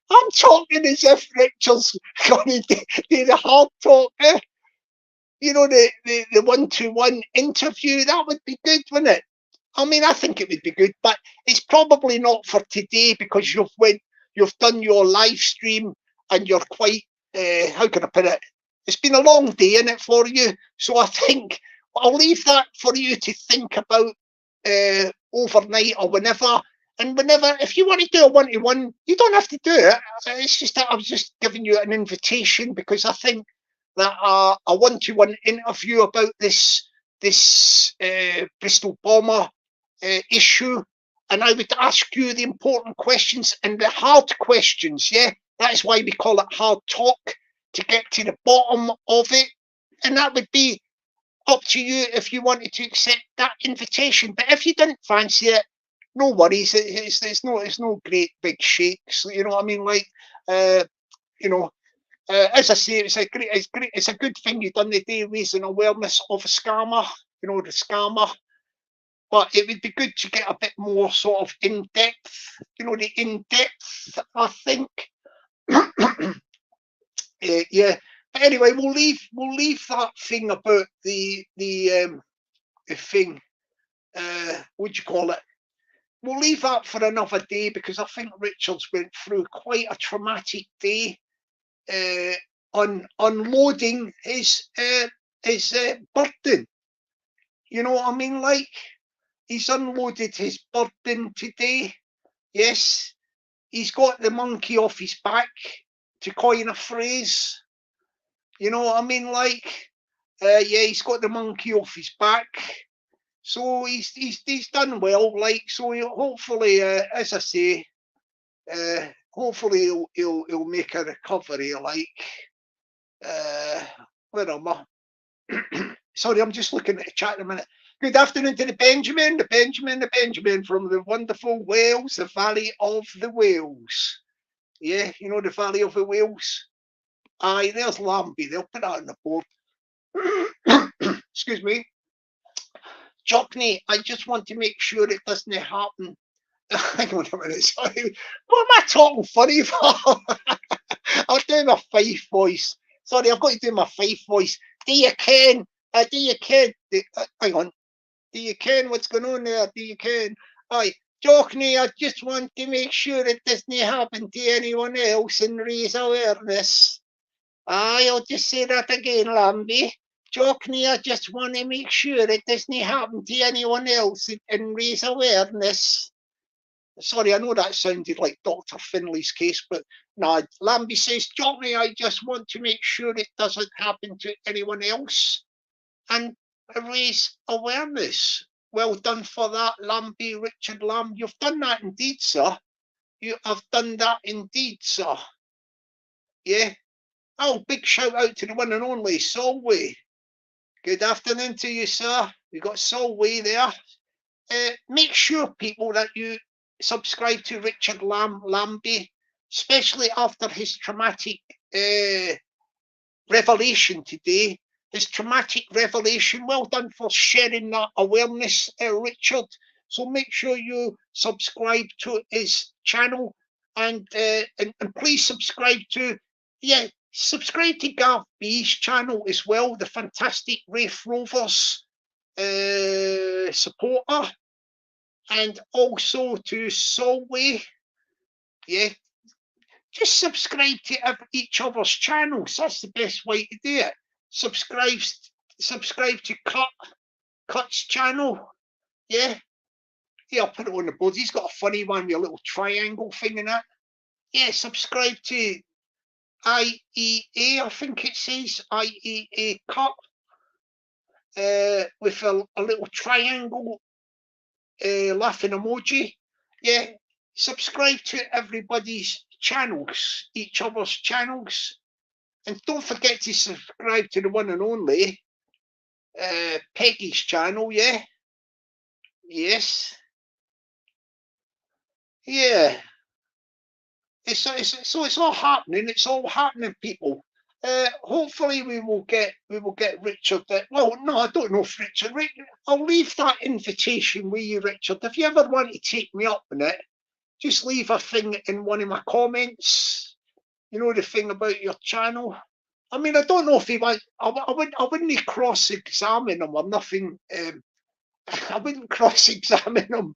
I'm talking as if Richard's going to do the hard talk. The 1-to-1 interview. That would be good, wouldn't it? I mean, I think it would be good, but it's probably not for today, because you've done your live stream and you're quite, how can I put it? It's been a long day in it for you. So I think I'll leave that for you to think about overnight or whenever. And if you want to do a 1-to-1, you don't have to do it. It's just that I was just giving you an invitation, because I think that a one-to-one interview about this Bristol Bomber issue, and I would ask you the important questions and the hard questions. Yeah, that is why we call it hard talk, to get to the bottom of it. And that would be up to you if you wanted to accept that invitation. But if you didn't fancy it, no worries. It's no great big shakes. You know what I mean? Like, you know, as I say, it's a good thing you've done the day, raising awareness of a scammer. You know, the scammer. But it would be good to get a bit more sort of in depth. You know, the in depth. I think. Yeah. But anyway, we'll leave that thing about the thing. What do you call it? We'll leave that for another day, because I think Richard's went through quite a traumatic day, unloading his burden. You know what I mean? Like, he's unloaded his burden today. Yes, he's got the monkey off his back, to coin a phrase. You know what I mean? Like, yeah, he's got the monkey off his back. So he's done well. Like, so hopefully, as I say, hopefully he'll make a recovery. Like, where am I? Sorry, I'm just looking at the chat in a minute. Good afternoon to the Benjamin from the wonderful Wales, the Valley of the Wales. Yeah, you know the Valley of the Wales? Aye, there's Lamby. They'll put that on the board. Excuse me. Jockney, I just want to make sure it doesn't happen. Hang on a minute, sorry. What am I talking funny for? I'll do my Fife voice. Sorry, I've got to do my Fife voice. Do you ken? Hang on. Do you ken what's going on there? Do you ken? Aye. Jockney, I just want to make sure it doesn't happen to anyone else and raise awareness. Aye, I'll just say that again, Lamby. Jockney, I just want to make sure it doesn't happen to anyone else and raise awareness. Sorry, I know that sounded like Dr. Finley's case, but no, Lamby says, Jockney, I just want to make sure it doesn't happen to anyone else and raise awareness. Well done for that, Lamby, Richard Lamb. You've done that indeed, sir. You have done that indeed, sir. Yeah. Oh, big shout out to the one and only Solway. Good afternoon to you, sir. We've got Solway there. Make sure, people, that you subscribe to Richard Lamby, especially after his traumatic revelation today. His traumatic revelation. Well done for sharing that awareness, Richard. So make sure you subscribe to his channel, and please subscribe to Gav B's channel as well, the fantastic Wraith Rovers supporter, and also to Solway. Yeah, just subscribe to each other's channels. That's the best way to do it. Subscribe to Cut's channel. Yeah, I'll put it on the board. He's got a funny one with a little triangle thing in it. Yeah, subscribe to IEA, I think it says IEA Cut, with a little triangle laughing emoji. Yeah, subscribe to everybody's channels, each other's channels, and don't forget to subscribe to the one and only Peggy's channel. Yeah, yes, yeah. It's all happening. It's all happening, people. Hopefully we will get Richard. Well, no, I don't know if Richard. I'll leave that invitation with you, Richard. If you ever want to take me up on it, just leave a thing in one of my comments. You know, the thing about your channel. I mean, I don't know if he wants. I wouldn't cross-examine him or nothing. I wouldn't cross-examine him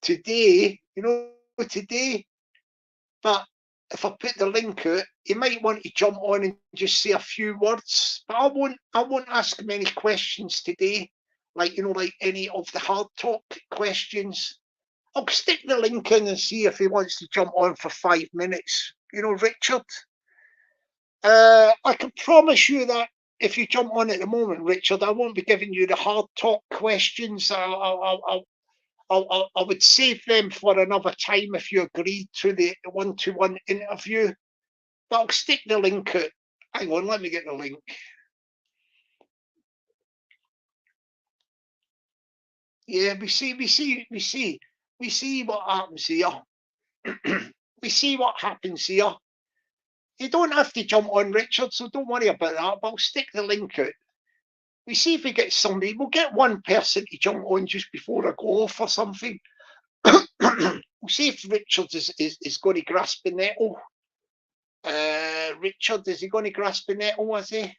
today. You know, today. But if I put the link out, you might want to jump on and just say a few words. But I won't ask him any questions today, like, you know, like any of the hard talk questions. I'll stick the link in and see if he wants to jump on for 5 minutes. You know, Richard. I can promise you that if you jump on at the moment, Richard, I won't be giving you the hard talk questions. I would save them for another time if you agreed to the one-to-one interview. But I'll stick the link out. Hang on, let me get the link. Yeah, we see what happens here. We see what happens here. You don't have to jump on, Richard, so don't worry about that. But I'll stick the link out. We see if we get somebody. We'll get one person to jump on just before I go off or something. We'll see if Richard is going to grasp the nettle. Richard, is he going to grasp the nettle, is he?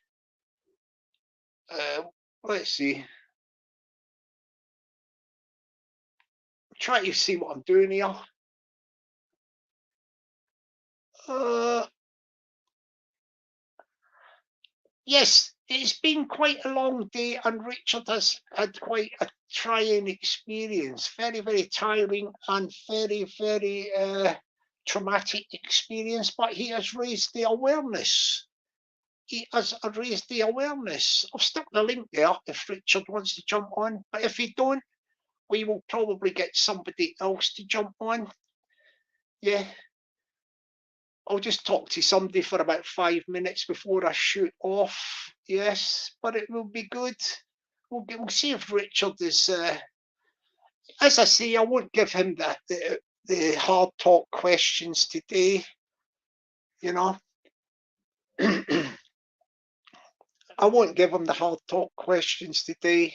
Let's see. Try to see what I'm doing here. Yes, it's been quite a long day, and Richard has had quite a trying experience. Very, very tiring and very, very traumatic experience, but he has raised the awareness. He has raised the awareness. I've stuck the link there if Richard wants to jump on, but if he don't, we will probably get somebody else to jump on. Yeah. I'll just talk to somebody for about 5 minutes before I shoot off. Yes, but it will be good. We'll see if Richard is. As I say, I won't give him the hard talk questions today. You know, I won't give him the hard talk questions today.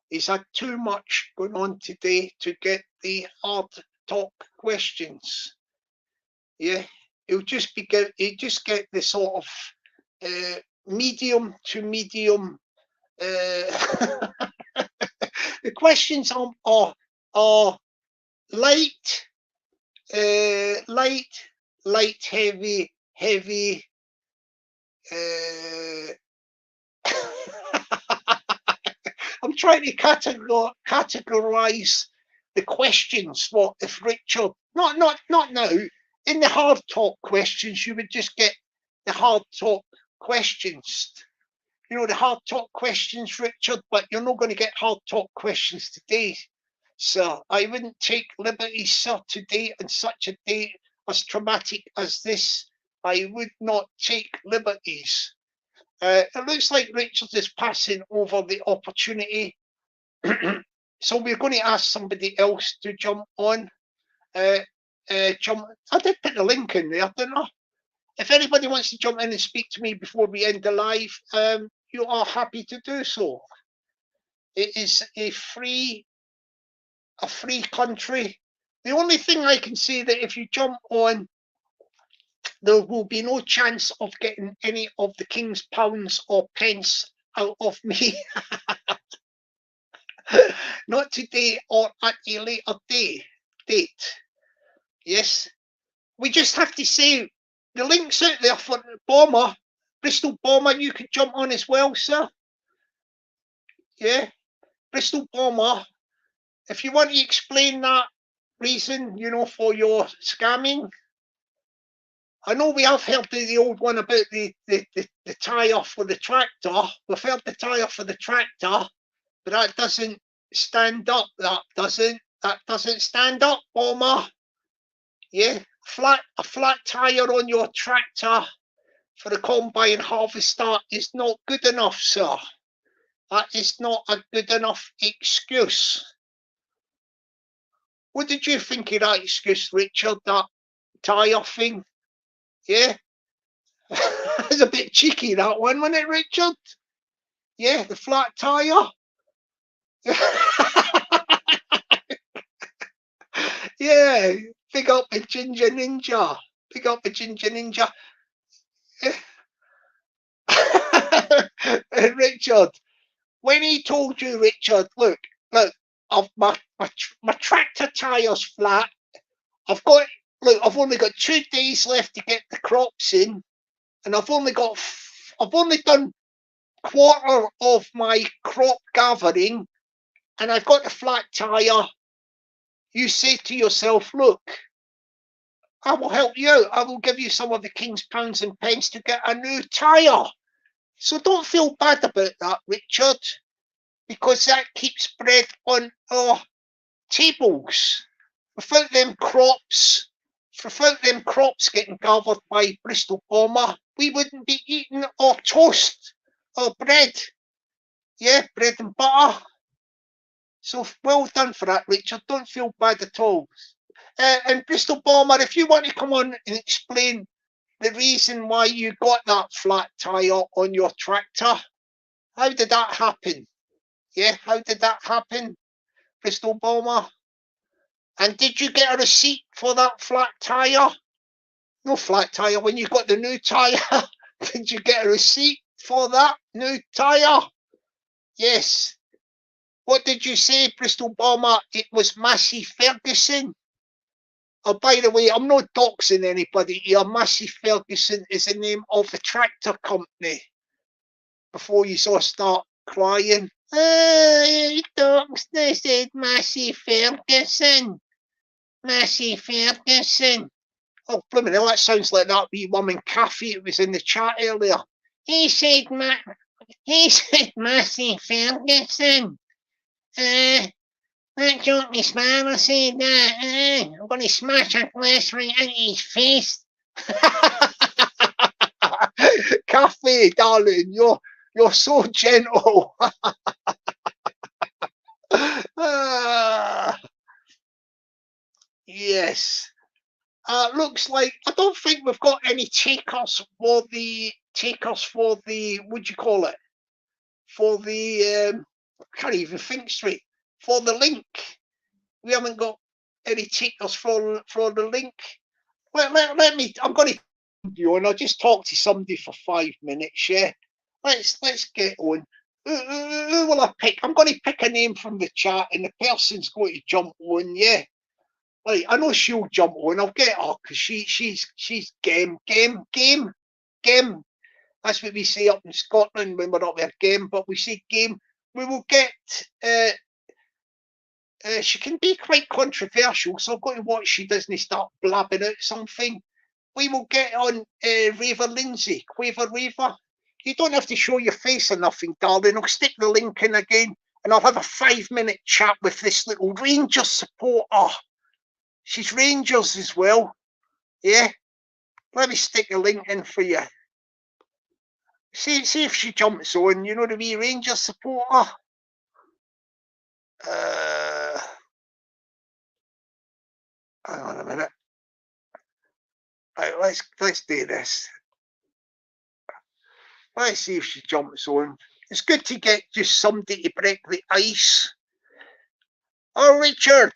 He's had too much going on today to get the hard talk questions. Yeah. He'll just get the sort of medium to medium. The questions are light, light, heavy, heavy. I'm trying to categorize the questions. What if Richard? Not now. In the hard talk questions, you would just get the hard talk questions. You know, the hard talk questions, Richard, but you're not going to get hard talk questions today. So I wouldn't take liberties, sir, today on such a day as traumatic as this. I would not take liberties. It looks like Richard is passing over the opportunity. So we're going to ask somebody else to jump on. I did put the link in there, didn't I? If anybody wants to jump in and speak to me before we end the live, you are happy to do so. It is a free country. The only thing I can say that if you jump on, there will be no chance of getting any of the King's pounds or pence out of me. Not today or at a later date. Yes. We just have to say the link's out there for Bomber. Bristol Bomber, you could jump on as well, sir. Yeah. Bristol Bomber. If you want to explain that reason, you know, for your scamming. I know we have heard the old one about the tyre for the tractor. We've heard the tyre for the tractor, but that doesn't stand up. That doesn't stand up, Bomber. Yeah, a flat tyre on your tractor for the combine harvester is not good enough, sir. That is not a good enough excuse. What did you think of that excuse, Richard? That tyre thing? Yeah. It's a bit cheeky, that one, wasn't it, Richard? Yeah, the flat tyre. Yeah, big up a Ginger Ninja. Big up a Ginger Ninja. Richard, when he told you, Richard, look, my tractor tyre's flat. I've only got 2 days left to get the crops in, and I've only done quarter of my crop gathering, and I've got a flat tyre. You say to yourself, look, I will help you out. I will give you some of the King's pounds and pence to get a new tyre. So don't feel bad about that, Richard, because that keeps bread on our tables. Without them crops getting gathered by Bristol Bomber, we wouldn't be eating our toast or bread. Yeah, bread and butter. So well done for that, Richard. Don't feel bad at all. And Bristol Bomber, if you want to come on and explain the reason why you got that flat tyre on your tractor, how did that happen? Yeah, how did that happen, Bristol Bomber? And did you get a receipt for that flat tyre? No flat tyre, when you got the new tyre, did you get a receipt for that new tyre? Yes. What did you say, Bristol Bomber? It was Massey Ferguson. Oh, by the way, I'm not doxing anybody here. Massey Ferguson is the name of the tractor company. Before you all start crying. Docs, they said Massey Ferguson. Massey Ferguson. Oh, blooming hell, that sounds like that wee woman Kathy that was in the chat earlier. He said Massey Ferguson. That joke me smile, said that. I'm going to smash a glass right into his face. Kathy, darling, you're so gentle. Yes. Looks like I don't think we've got any takers for the what do you call it? For the I can't even think straight. For the link. We haven't got any takers for the link. Well, let me. I'm going to you and I'll just talk to somebody for 5 minutes. Yeah. Let's get on. Who will I pick? I'm going to pick a name from the chat, and the person's going to jump on. Yeah. Right, I know she'll jump on. I'll get her because she's game. That's what we say up in Scotland when we're up there, game. But we say game. We will get. She can be quite controversial, so I've got to watch she doesn't start blabbing out something. We will get on Raver Lindsay, Quaver Raver. You don't have to show your face or nothing, darling. I'll stick the link in again, and I'll have a 5-minute chat with this little Rangers supporter. She's Rangers as well. Yeah. Let me stick a link in for you. See if she jumps on. You know the wee Rangers supporter. Hang on a minute. Right, let's do this. Let's see if she jumps on. It's good to get just somebody to break the ice. Oh, Richard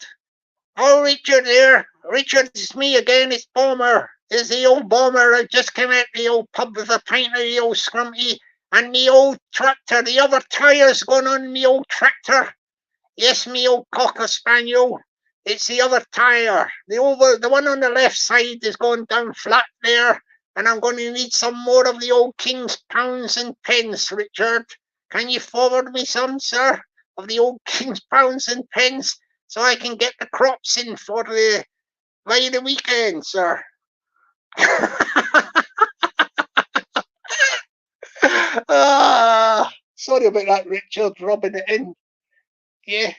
there. Richard, it's me again. It's Bomber. It's the old Bomber. I just came out the old pub with a pint of the old scrumpy and me old tractor. The other tyre's going on me old tractor. Yes, me old Cocker Spaniel. It's the other tyre. The one on the left side is going down flat there. And I'm going to need some more of the old King's pounds and pence, Richard. Can you forward me some, sir, of the old King's pounds and pence so I can get the crops in for the weekend, sir? Sorry about that, Richard, rubbing it in. Yeah.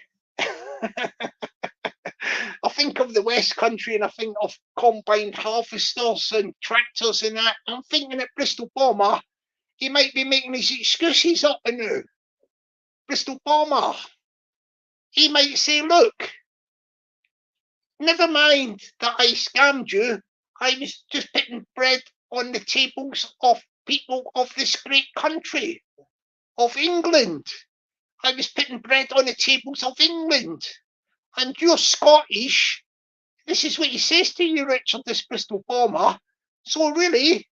I think of the West Country and I think of combined harvesters and tractors and that. I'm thinking that Bristol Bomber, he might be making his excuses up anew. Bristol Bomber, he might say, look, never mind that I scammed you. I was just putting bread on the tables of people of this great country, of England. I was putting bread on the tables of England. And you're Scottish. This is what he says to you, Richard, this Bristol Bomber. So really,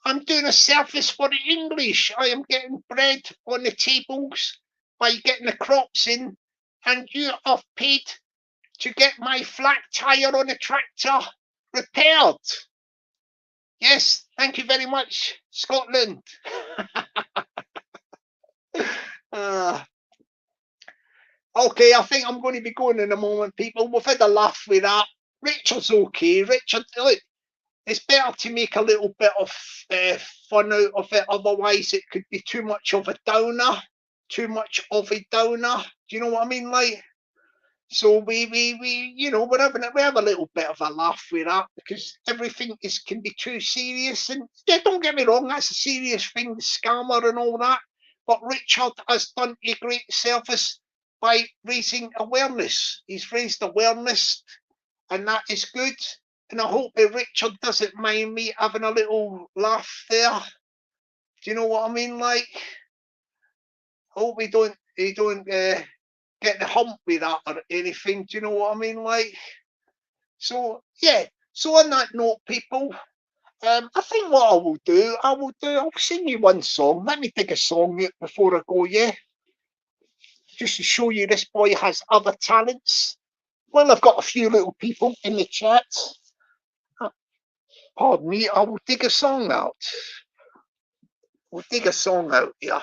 I'm doing a service for the English. I am getting bread on the tables by getting the crops in, and you have paid to get my flat tyre on the tractor repaired. Yes, thank you very much, Scotland. Okay, I think I'm going to be going in a moment, people. We've had a laugh with that. Richard's okay. Richard, look, It's better to make a little bit of fun out of it. Otherwise, it could be too much of a downer. Too much of a downer. Do you know what I mean? Like, so we you know, we have a little bit of a laugh with that because everything can be too serious. And yeah, don't get me wrong, that's a serious thing, the scammer and all that. But Richard has done a great service by raising awareness. He's raised awareness, and that is good. And I hope that Richard doesn't mind me having a little laugh there. Do you know what I mean? Like, I hope he don't get the hump with that or anything. Do you know what I mean? Like, so yeah. So on that note, people, I think what I'll sing you one song. Let me take a song before I go, yeah, just to show you this boy has other talents. Well, I've got a few little people in the chat. Pardon me, I will dig a song out. We'll dig a song out here.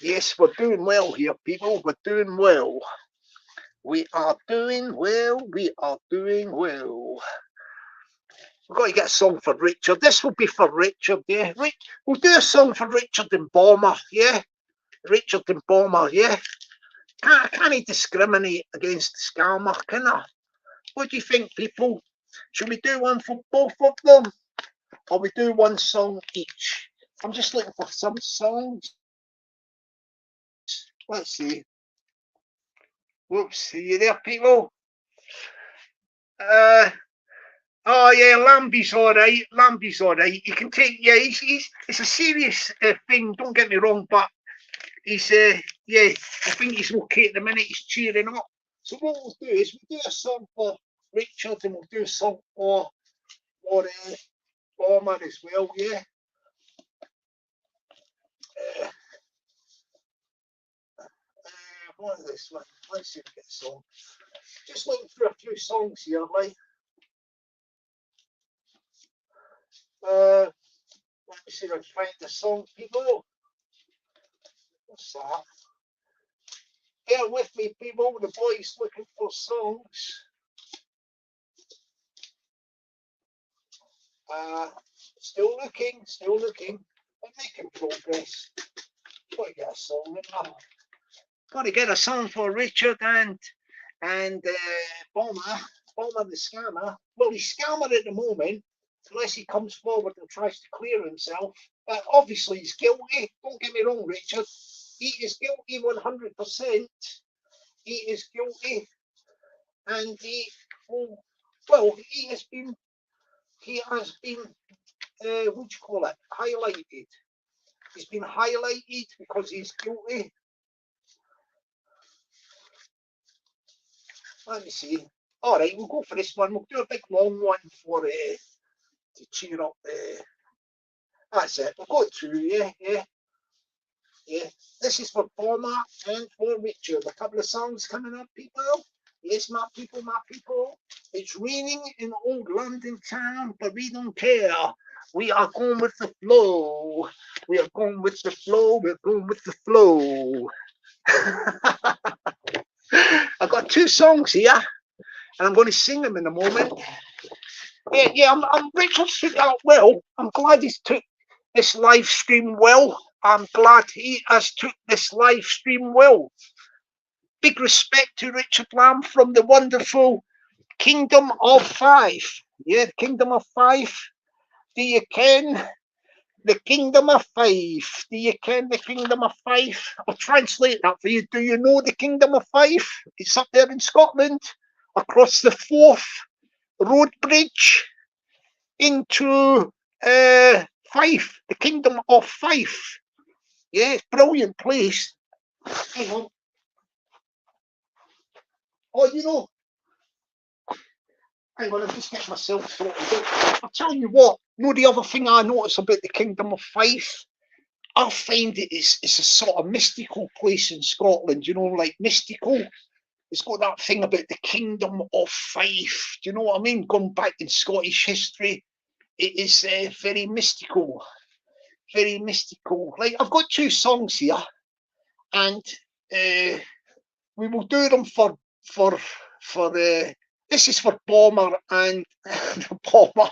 Yes, we're doing well here, people. We're doing well. We are doing well. We are doing well. We've got to get a song for Richard. This will be for Richard, yeah. We'll do a song for Richard and Bomber, yeah. Richard and Bomber, yeah. Can't discriminate against the scammer, can I? What do you think, people? Should we do one for both of them? Or we do one song each? I'm just looking for some songs. Let's see. Whoops, see you there, people? Oh yeah, Lamby's all right. Lamby's all right. You can take, yeah. It's a serious thing. Don't get me wrong, but he's yeah. I think he's okay at the minute. He's cheering up. So what we'll do is we'll do a song for Richard and we'll do a song for Bomber as well. Yeah. What is this one? Let's see if we get a song. Just looking through a few songs here, like. Let me see if I can find the song, people. What's that? Bear with me, people. The boy's looking for songs. Still looking, still looking. I'm making progress. Got to get a song in there. Got to get a song for Richard and Bomber the scammer. Well, he's scammer at the moment, unless he comes forward and tries to clear himself. But obviously he's guilty. Don't get me wrong, Richard. He is guilty 100%. He is guilty, and he has been what do you call it? Highlighted. He's been highlighted because he's guilty. Let me see. All right, we'll go for this one. We'll do a big long one for to cheer up. That's it. We'll go through. Yeah. This is for Bomber and for Richard. A couple of songs coming up, people. Yes, my people, my people. It's raining in old London town, but we don't care. We are going with the flow. We are going with the flow. We're going with the flow. I've got two songs here, and I'm going to sing them in a moment. Yeah, I'm Richard took it out well. I'm glad he's took this live stream well. I'm glad he has took this live stream well. Big respect to Richard Lamb from the wonderful Kingdom of Five. Yeah, the Kingdom of Five. Do you ken the Kingdom of Five? Do you ken the Kingdom of Five? I'll translate that for you. Do you know the Kingdom of Five? It's up there in Scotland, across the Forth Road Bridge into Fife, the Kingdom of Fife. Yeah, it's a brilliant place. Hang on. Oh, you know, hang on, I'm just getting myself sorted out. I'll tell you what, you know, the other thing I notice about the Kingdom of Fife, I find it's a sort of mystical place in Scotland, you know, like mystical. It's got that thing about the Kingdom of Fife. Do you know what I mean? Going back in Scottish history, it is very mystical. Very mystical. Like, I've got two songs here, and we will do them for This is for Bomber and Bomber.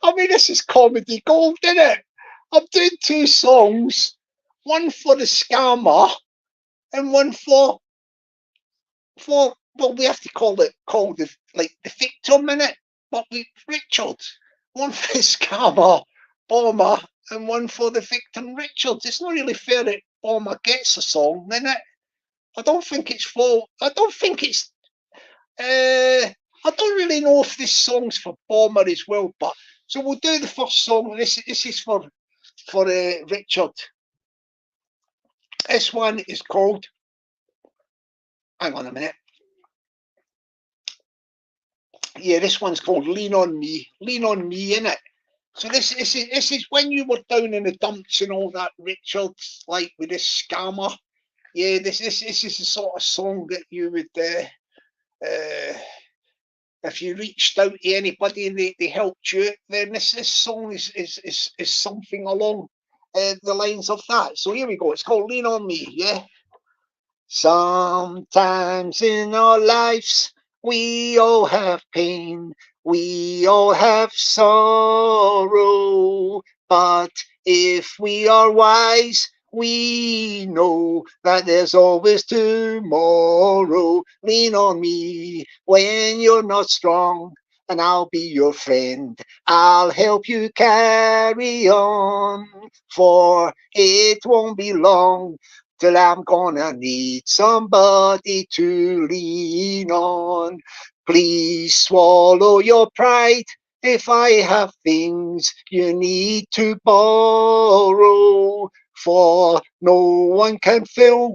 I mean, this is comedy gold, isn't it? I'm doing two songs, one for the scammer and one for well, we have to call the like the victim in it, but we Richard. One for the scammer, Bomber, and one for the victim, Richard. It's not really fair that Bomber gets a song, is it? I don't think it's for. I don't think it's. I don't really know if this song's for Bomber as well, but so we'll do the first song. This is for Richard. This one is called. Hang on a minute. Yeah, this one's called "Lean on Me." Lean on me, innit? So this is when you were down in the dumps and all that, Richard, like with this scammer. Yeah, this is the sort of song that you would. If you reached out to anybody and they helped you, then this song is something along the lines of that. So here we go. It's called "Lean on Me." Yeah. Sometimes in our lives we all have pain, we all have sorrow, but if we are wise, we know that there's always tomorrow. Lean on me when you're not strong, and I'll be your friend. I'll help you carry on, for it won't be long till I'm gonna need somebody to lean on. Please swallow your pride if I have things you need to borrow, for no one can fill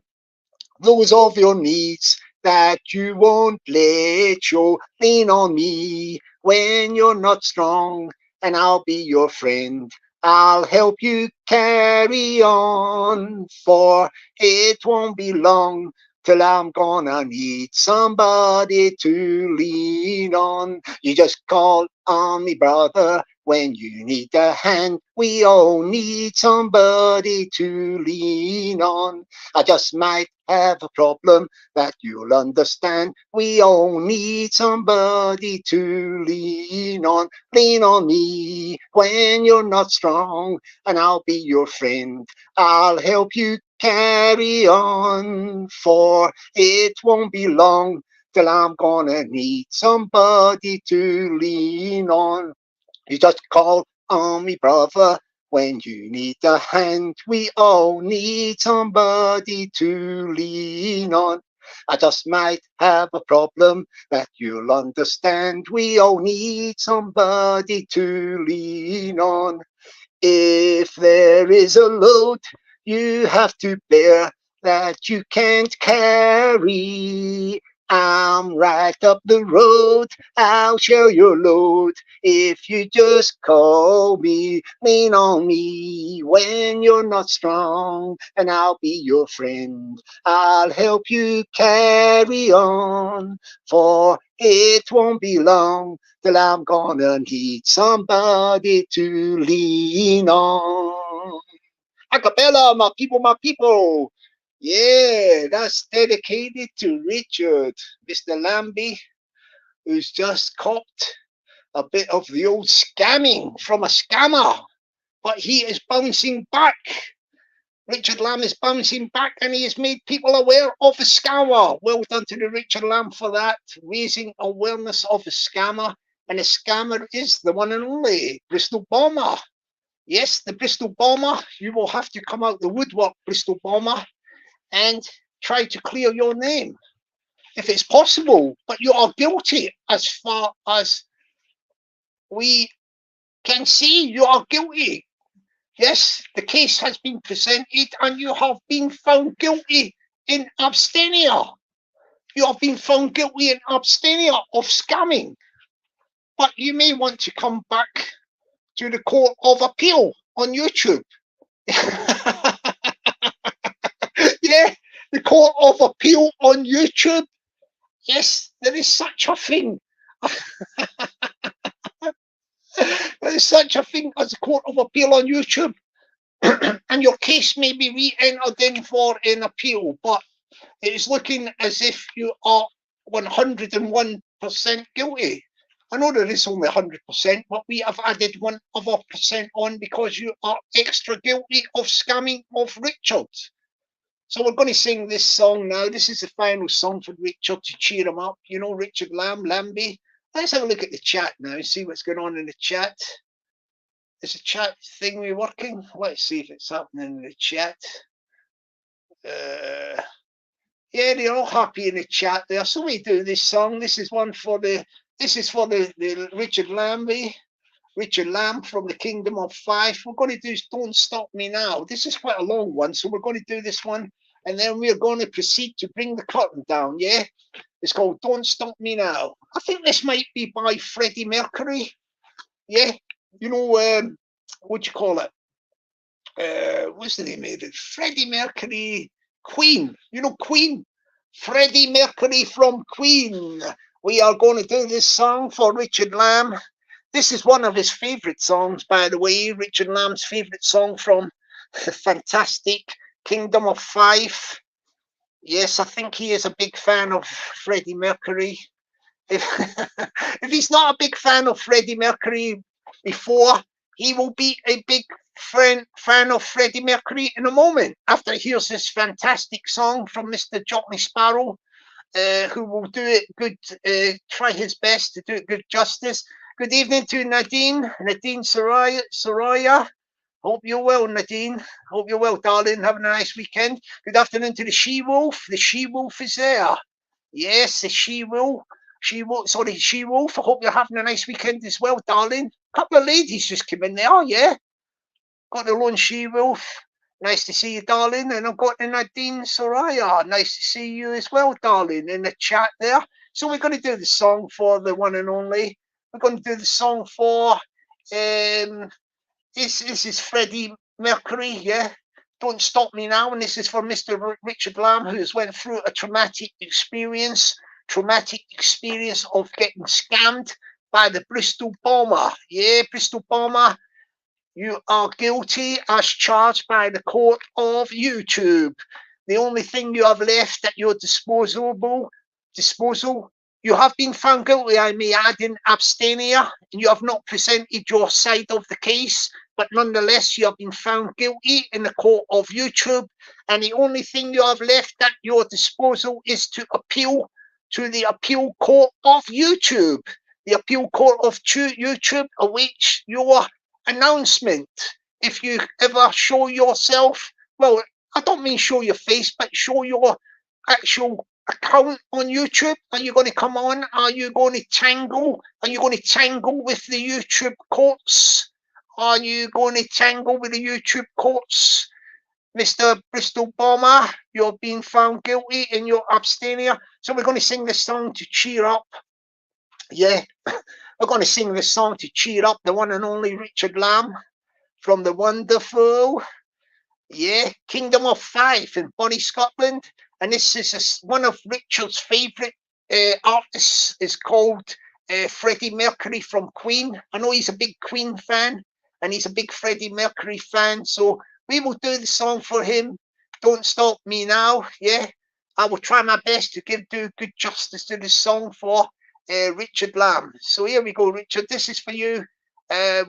those of your needs that you won't let show. Lean on me when you're not strong, and I'll be your friend. I'll help you carry on, for it won't be long till I'm gonna need somebody to lean on. You just call on me, brother, when you need a hand. We all need somebody to lean on. I just might have a problem that you'll understand. We all need somebody to lean on. Lean on me when you're not strong, and I'll be your friend. I'll help you carry on, for it won't be long till I'm gonna need somebody to lean on. You just call on me, brother, when you need a hand. We all need somebody to lean on. I just might have a problem that you'll understand. We all need somebody to lean on. If there is a load you have to bear that you can't carry, I'm right up the road. I'll share your load if you just call me. Lean on me when you're not strong, and I'll be your friend. I'll help you carry on, for it won't be long till I'm gonna need somebody to lean on. Acapella, my people, my people. Yeah, that's dedicated to Richard, Mr. Lamby, who's just copped a bit of the old scamming from a scammer, but he is bouncing back. Richard Lamb is bouncing back, and he has made people aware of the scammer. Well done to the Richard Lamb for that, raising awareness of the scammer. And the scammer is the one and only Bristol Bomber. Yes, the Bristol Bomber. You will have to come out the woodwork, Bristol Bomber, and try to clear your name if it's possible. But you are guilty as far as we can see. You are guilty. Yes, the case has been presented and you have been found guilty in abstention. You have been found guilty in abstention of scamming. But you may want to come back to the Court of Appeal on YouTube. Yeah, the Court of Appeal on YouTube. Yes, there is such a thing. There is such a thing as a Court of Appeal on YouTube. And your case may be re-entered in for an appeal, but It is looking as if you are 101% guilty. I know there is only 100%, but we have added 1 other percent on because you are extra guilty of scamming of Richard. So we're going to sing this song now. This is the final song for Richard to cheer him up. You know, Richard Lamby. Let's have a look at the chat now and see what's going on in the chat. Is the chat thing working? Let's see if it's happening in the chat. Yeah, they're all happy in the chat there. So we do this song. This is one for the. This is for the Richard Lamby. Richard Lamb from the Kingdom of Five. We're going to do Don't Stop Me Now. This is quite a long one, so we're going to do this one, and then we're going to proceed to bring the curtain down, yeah? It's called Don't Stop Me Now. I think this might be by Freddie Mercury, yeah? You know, what do you call it? What's the name of it? Freddie Mercury, Queen. You know Queen? Freddie Mercury from Queen. We are going to do this song for Richard Lamb. This is one of his favourite songs, by the way. Richard Lamb's favourite song from the fantastic Kingdom of Five. Yes, I think he is a big fan of Freddie Mercury. If he's not a big fan of Freddie Mercury before, he will be a big fan of Freddie Mercury in a moment after he hears this fantastic song from Mr. Jockney Sparrow, who will do it good, try his best to do it good justice. Good evening to Nadine Soraya. Hope you're well, Nadine. Hope you're well, darling. Having a nice weekend. Good afternoon to the She-Wolf. The She-Wolf is there. Yes, the She-Wolf. She-Wolf. I hope you're having a nice weekend as well, darling. A couple of ladies just came in there, yeah. Got the lone She-Wolf. Nice to see you, darling. And I've got the Nadine Soraya. Nice to see you as well, darling, in the chat there. So we're going to do the song for the one and only. We're going to do the song for, this is Freddie Mercury, yeah? Don't Stop Me Now. And this is for Mr. Richard Lamb, who has went through a traumatic experience of getting scammed by the Bristol bomber. Yeah, Bristol bomber, you are guilty as charged by the court of YouTube. The only thing you have left at your disposal, you have been found guilty, I may add, in abstention, and you have not presented your side of the case, but nonetheless, you have been found guilty in the court of YouTube, and the only thing you have left at your disposal is to appeal to the appeal court of YouTube. The appeal court of YouTube awaits your announcement. If you ever show yourself, well, I don't mean show your face, but show your actual account on YouTube. Are you going to come on? Are you going to tangle? Are you going to tangle with the YouTube courts? Are you going to tangle with the YouTube courts? Mr. Bristol Bomber, you're being found guilty in your abstention. So we're going to sing this song to cheer up. Yeah, we're going to sing this song to cheer up the one and only Richard Lamb from the wonderful, yeah, Kingdom of Five in Bonnie, Scotland. And this is one of Richard's favourite artists. Is called Freddie Mercury from Queen. I know he's a big Queen fan and he's a big Freddie Mercury fan. So we will do the song for him. Don't Stop Me Now. Yeah, I will try my best to do good justice to this song for Richard Lamb. So here we go, Richard. This is for you.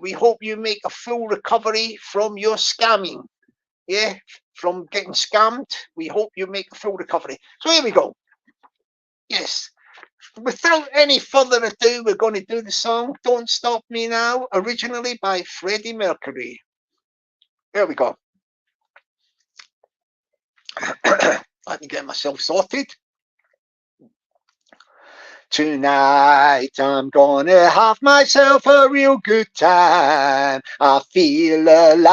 We hope you make a full recovery from your scamming. Yeah, from getting scammed. We hope you make a full recovery. So here we go. Yes. Without any further ado, we're going to do the song Don't Stop Me Now, originally by Freddie Mercury. Here we go. Let me get myself sorted. Tonight I'm gonna have myself a real good time. I feel alive,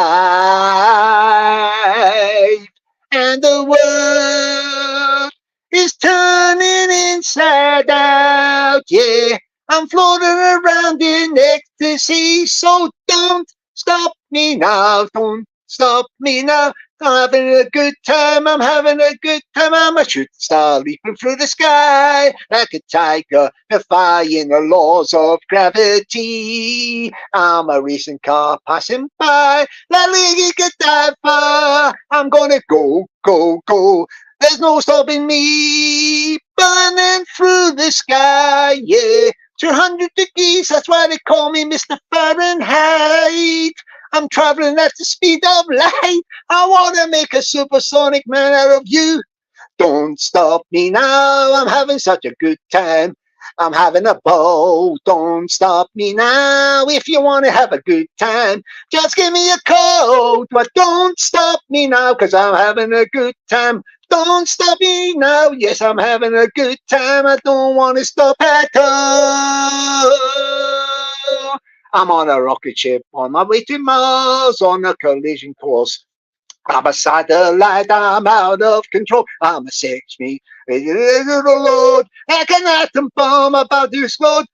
and the world is turning inside out. Yeah, I'm floating around in ecstasy. So don't stop me now. Don't stop me now. I'm having a good time, I'm having a good time. I'm a shooting star leaping through the sky like a tiger, defying the laws of gravity. I'm a racing car passing by, like a diver. I'm gonna go, go, go. There's no stopping me, burning through the sky, yeah. 200 degrees, that's why they call me Mr. Fahrenheit. I'm traveling at the speed of light. I wanna make a supersonic man out of you. Don't stop me now, I'm having such a good time. I'm having a ball. Don't stop me now if you want to have a good time. Just give me a code, but don't stop me now, cause I'm having a good time. Don't stop me now, yes, I'm having a good time. I don't want to stop at all. I'm on a rocket ship on my way to Mars on a collision course. I'm a satellite, I'm out of control. I'm a sex me, Lord, like an atom bomb about to explode.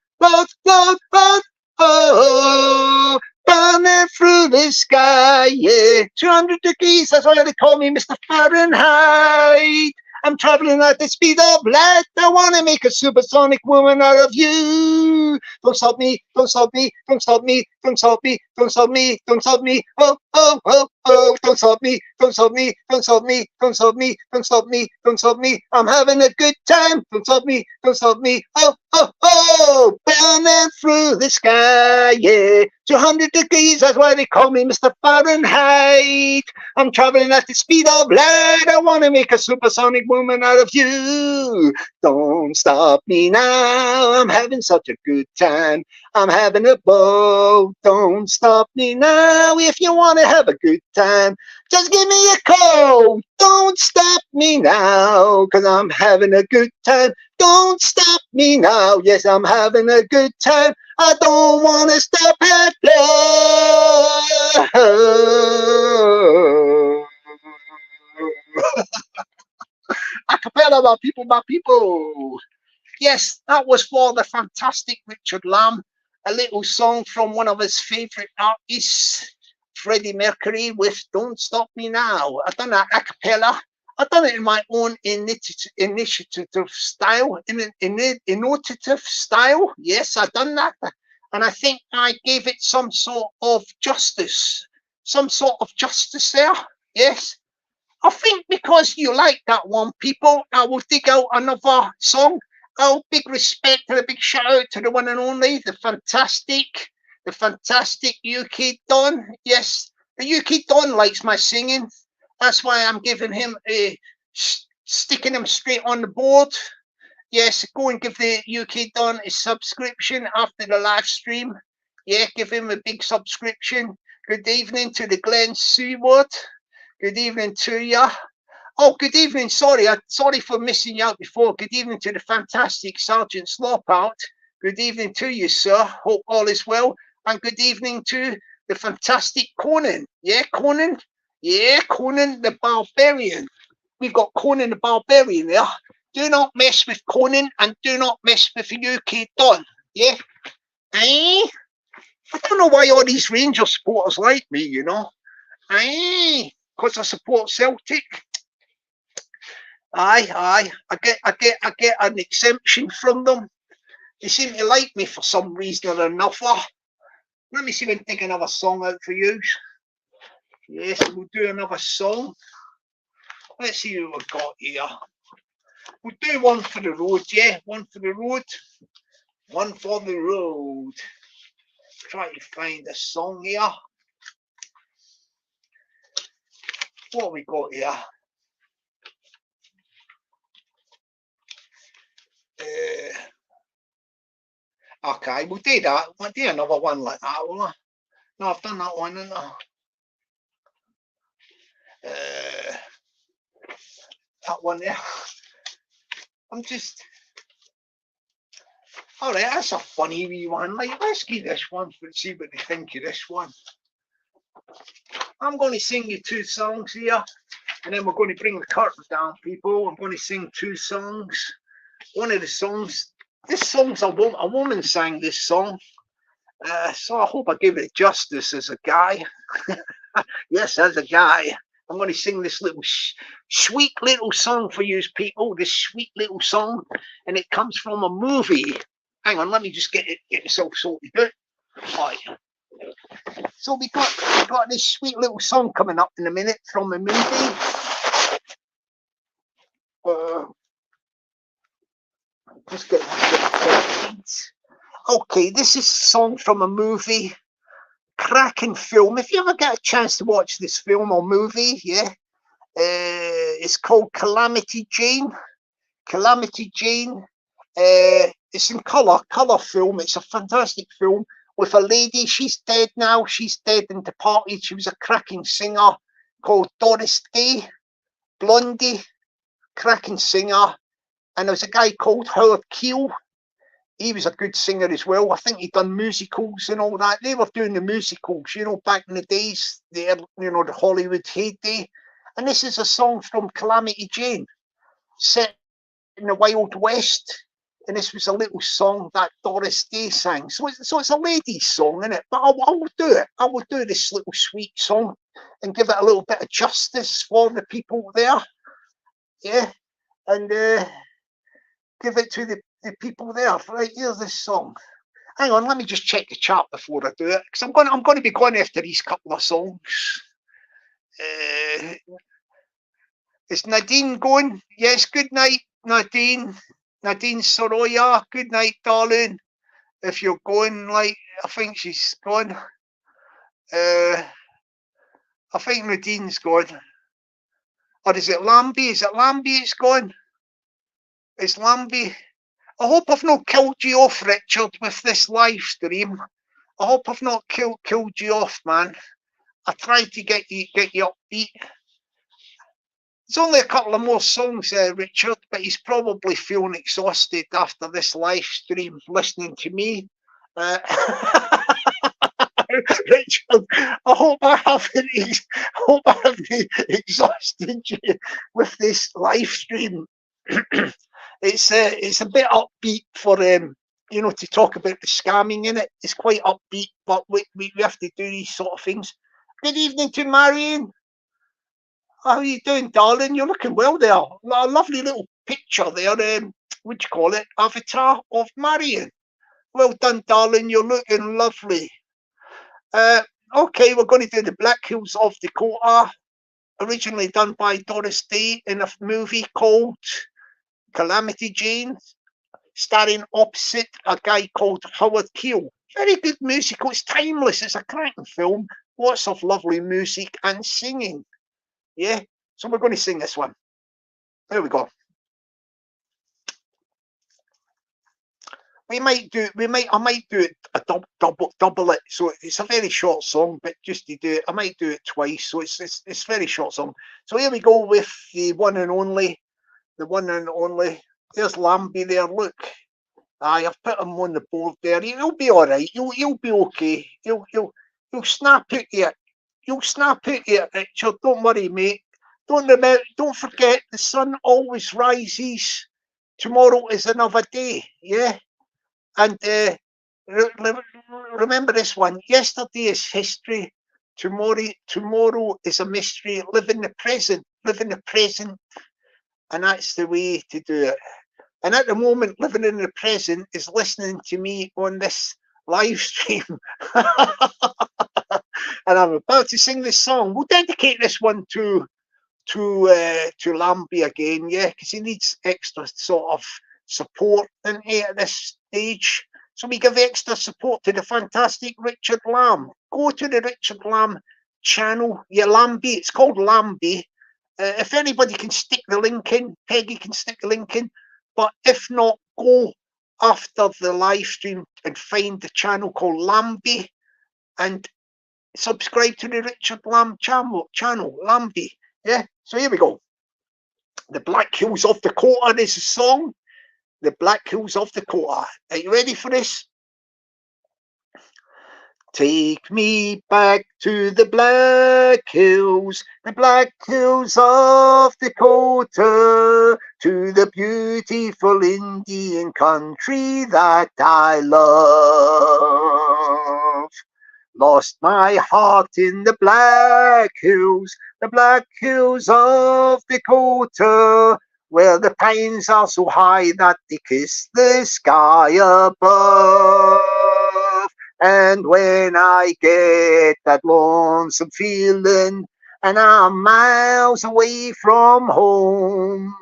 Oh, burning through the sky, yeah. 200 degrees, that's why they call me Mr. Fahrenheit. I'm traveling at the speed of light. I want to make a supersonic woman out of you. Don't stop me, don't stop me, don't stop me, don't stop me, don't stop me, don't stop me. Oh, oh, oh, oh, don't stop me, don't stop me, don't stop me, don't stop me, don't stop me, don't stop me. I'm having a good time. Don't stop me, don't stop me. Oh, oh, oh, burning through the sky, yeah. 200 degrees, that's why they call me Mr. Fahrenheit. I'm traveling at the speed of light. I want to make a supersonic woman out of you. Don't stop me now. I'm having such a good time. I'm having a ball. Don't stop me now if you want to have a good time. Just give me a call. Don't stop me now, cause I'm having a good time. Don't stop me now. Yes, I'm having a good time. I don't want to stop at all. A cappella, my people, my people. Yes, that was for the fantastic Richard Lamb, a little song from one of his favourite artists, Freddie Mercury, with Don't Stop Me Now. I've done that a cappella. I've done it in my own initiative style, innovative style. Yes, I've done that. And I think I gave it some sort of justice. Some sort of justice there. Yes. I think because you like that one, people, I will dig out another song. Oh, big respect and a big shout out to the one and only, the fantastic UK Don. Yes, the UK Don likes my singing. That's why I'm giving him sticking him straight on the board. Yes, go and give the UK Don a subscription after the live stream. Yeah, give him a big subscription. Good evening to the Glen Seward. Good evening to you. Oh, good evening. Sorry for missing you out before. Good evening to the fantastic Sergeant Slopout. Good evening to you, sir. Hope all is well. And good evening to the fantastic Conan. Yeah, Conan. Yeah, Conan the Barbarian. We've got Conan the Barbarian there. Do not mess with Conan and do not mess with the UK Don. Yeah. Eh? I don't know why all these Rangers supporters like me, you know. Eh? Because I support Celtic. Aye. I get an exemption from them. They seem to like me for some reason or another. Let me see if I can take another song out for you. Yes, we'll do another song. Let's see who we've got here. We'll do one for the road, yeah. One for the road. One for the road. Try to find a song here. What have we got here? Okay, we'll do that. We'll do another one like that, will I? No, I've done that one, haven't I? That one there. I'm just... Alright, that's a funny wee one. Like, let's give this one for see what they think of this one. I'm going to sing you two songs here, and then we're going to bring the curtain down, people. I'm going to sing two songs. One of the songs, this song's a woman sang this song. So I hope I give it justice as a guy. Yes, as a guy. I'm going to sing this little sweet little song for you people. This sweet little song, and it comes from a movie. Hang on, let me just get myself sorted out. Right. So we got this sweet little song coming up in a minute from a movie. Just get okay, this is a song from a movie. Cracking film. If you ever get a chance to watch this film or movie, yeah, it's called Calamity Jane. Calamity Jane. It's in colour film. It's a fantastic film with a lady. She's dead now. She's dead and departed. She was a cracking singer called Doris Day. Blondie, cracking singer. And there was a guy called Howard Keel. He was a good singer as well. I think he'd done musicals and all that. They were doing the musicals, you know, back in the days, the Hollywood heyday. And this is a song from Calamity Jane, set in the Wild West. And this was a little song that Doris Day sang. So it's a lady's song, isn't it? But I will do it. I will do this little sweet song and give it a little bit of justice for the people there. Yeah. And give it to the people there. Right, here's this song. Hang on, let me just check the chat before I do it, because I'm going to be going after these couple of songs. Is Nadine going? Yes, good night, Nadine. Nadine Soroya, good night, darling. If you're going, like, I think she's gone. I think Nadine's gone. Or is it Lamby? Is it Lamby it's gone? It's Lamby. I hope I've not killed you off, Richard, with this live stream. I hope I've not killed you off, man. I tried to get you upbeat. There's only a couple of more songs, Richard, but he's probably feeling exhausted after this live stream, listening to me. Richard, I hope I haven't exhausted you with this live stream. It's a bit upbeat for to talk about the scamming in it. It's quite upbeat, but we have to do these sort of things. Good evening to Marion. How are you doing, darling? You're looking well there. A lovely little picture there. What do you call it? Avatar of Marion. Well done, darling. You're looking lovely. Okay, we're going to do the Black Hills of Dakota, originally done by Doris Day in a movie called Calamity Jane, starring opposite a guy called Howard Keel. Very good musical. It's timeless. It's a cracking film. Lots of lovely music and singing. Yeah, so we're going to sing this one. There we go. I might do it a double it. So it's a very short song, but just to do it, I might do it twice. So it's very short song. So here we go with the one and only. The one and only. There's Lamby there. Look, I've put him on the board there. He'll be all right. He'll be okay. He'll snap out here. You'll snap out here, Richard. Don't worry, mate. Don't forget, the sun always rises. Tomorrow is another day. Yeah. And remember this one. Yesterday is history. Tomorrow is a mystery. Live in the present. Live in the present. And that's the way to do it. And at the moment, living in the present is listening to me on this live stream. And I'm about to sing this song. We'll dedicate this one to Lamby again, yeah, because he needs extra sort of support at this stage. So we give extra support to the fantastic Richard Lamb. Go to the Richard Lamb channel. Yeah, Lamby. It's called Lamby. If anybody can stick the link in, Peggy can stick the link in. But if not, go after the live stream and find the channel called Lamby and subscribe to the Richard Lamb channel, Lamby. Yeah, so here we go. The Black Hills of Dakota is a song. The Black Hills of Dakota. Are you ready for this? Take me back to the Black Hills of Dakota, to the beautiful Indian country that I love. Lost my heart in the Black Hills of Dakota, where the pines are so high that they kiss the sky above. And when I get that lonesome feeling, and I'm miles away from home.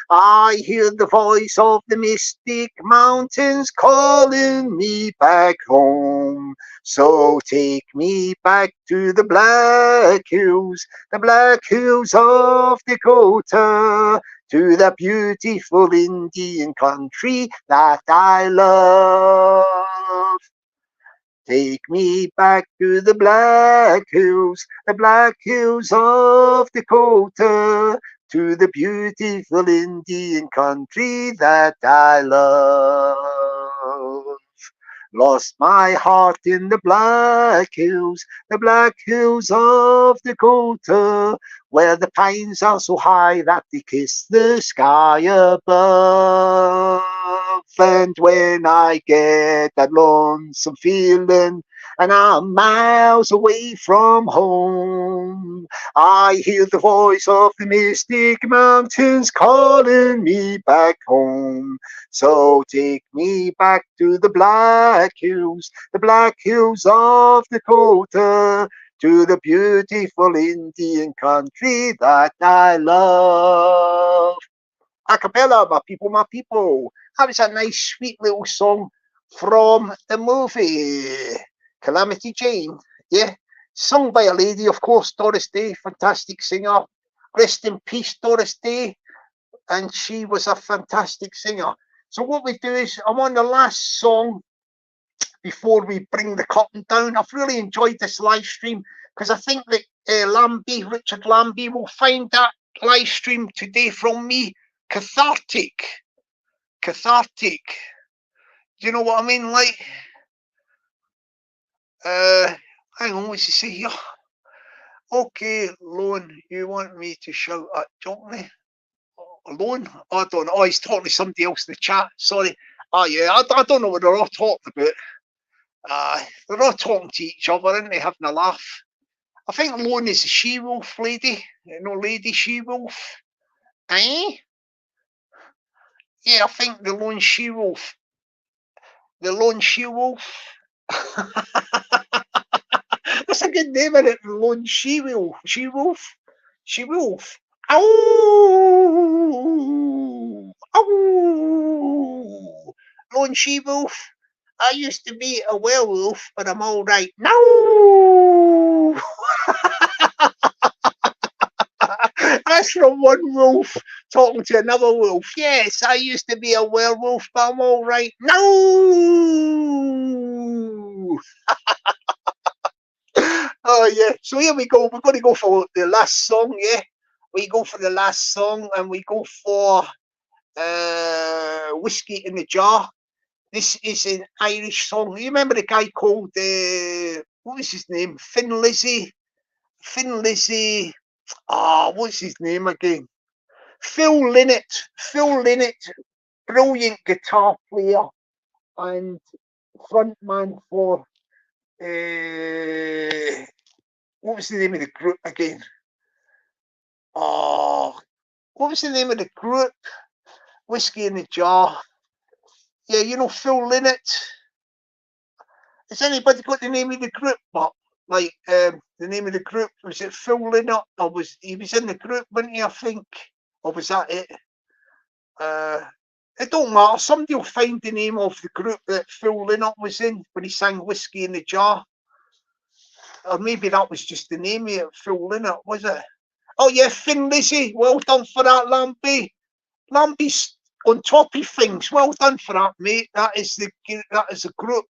I hear the voice of the mystic mountains calling me back home. So take me back to the Black Hills of Dakota, to the beautiful Indian country that I love. Take me back to the Black Hills of Dakota, to the beautiful Indian country that I love. Lost my heart in the Black Hills of Dakota, where the pines are so high that they kiss the sky above. And when I get that lonesome feeling, and I'm miles away from home, I hear the voice of the mystic mountains calling me back home. So take me back to the Black Hills of Dakota, to the beautiful Indian country that I love. A cappella, my people, my people. That was a nice, sweet little song from the movie Calamity Jane. Yeah, sung by a lady, of course, Doris Day, fantastic singer. Rest in peace, Doris Day. And she was a fantastic singer. So what we do is, I'm on the last song before we bring the curtain down. I've really enjoyed this live stream because I think that Richard Lamby will find that live stream today from me cathartic. Do you know what I mean? Like, hang on, what's he say here? Okay, Lone, you want me to shout at Johnny? Alone? I don't know. Oh, he's talking to somebody else in the chat. Sorry. Oh, yeah, I don't know what they're all talking about. They're all talking to each other, aren't they? Having a laugh. I think Lone is the she-wolf lady. Lady she-wolf. Eh? Yeah, I think the lone she-wolf. The lone she-wolf. That's a good name, isn't it? The lone she-wolf. She-wolf. Ow! Ow! Lone she-wolf. I used to be a werewolf, but I'm all right now. That's from one wolf talking to another wolf. Yes, I used to be a werewolf, but I'm all right now. Oh, yeah. So here we go. We're going to go for the last song, yeah? We go for the last song, and we go for Whiskey in the Jar. This is an Irish song. You remember the guy called, what was his name? Thin Lizzy. What's his name again? Phil Lynott, brilliant guitar player and frontman for, what was the name of the group again? What was the name of the group? Whiskey in the Jar. Yeah, Phil Lynott. Has anybody got the name of the group? But like the name of the group, was it Phil Lynott? Or he was in the group, wasn't he? I think, or was that it? It don't matter. Somebody will find the name of the group that Phil Lynott was in when he sang Whiskey in the Jar. Or maybe that was just the name of it, Phil Lynott, was it? Oh yeah, Thin Lizzy. Well done for that, Lamby. Lamby's on top of things. Well done for that, mate. That is a group.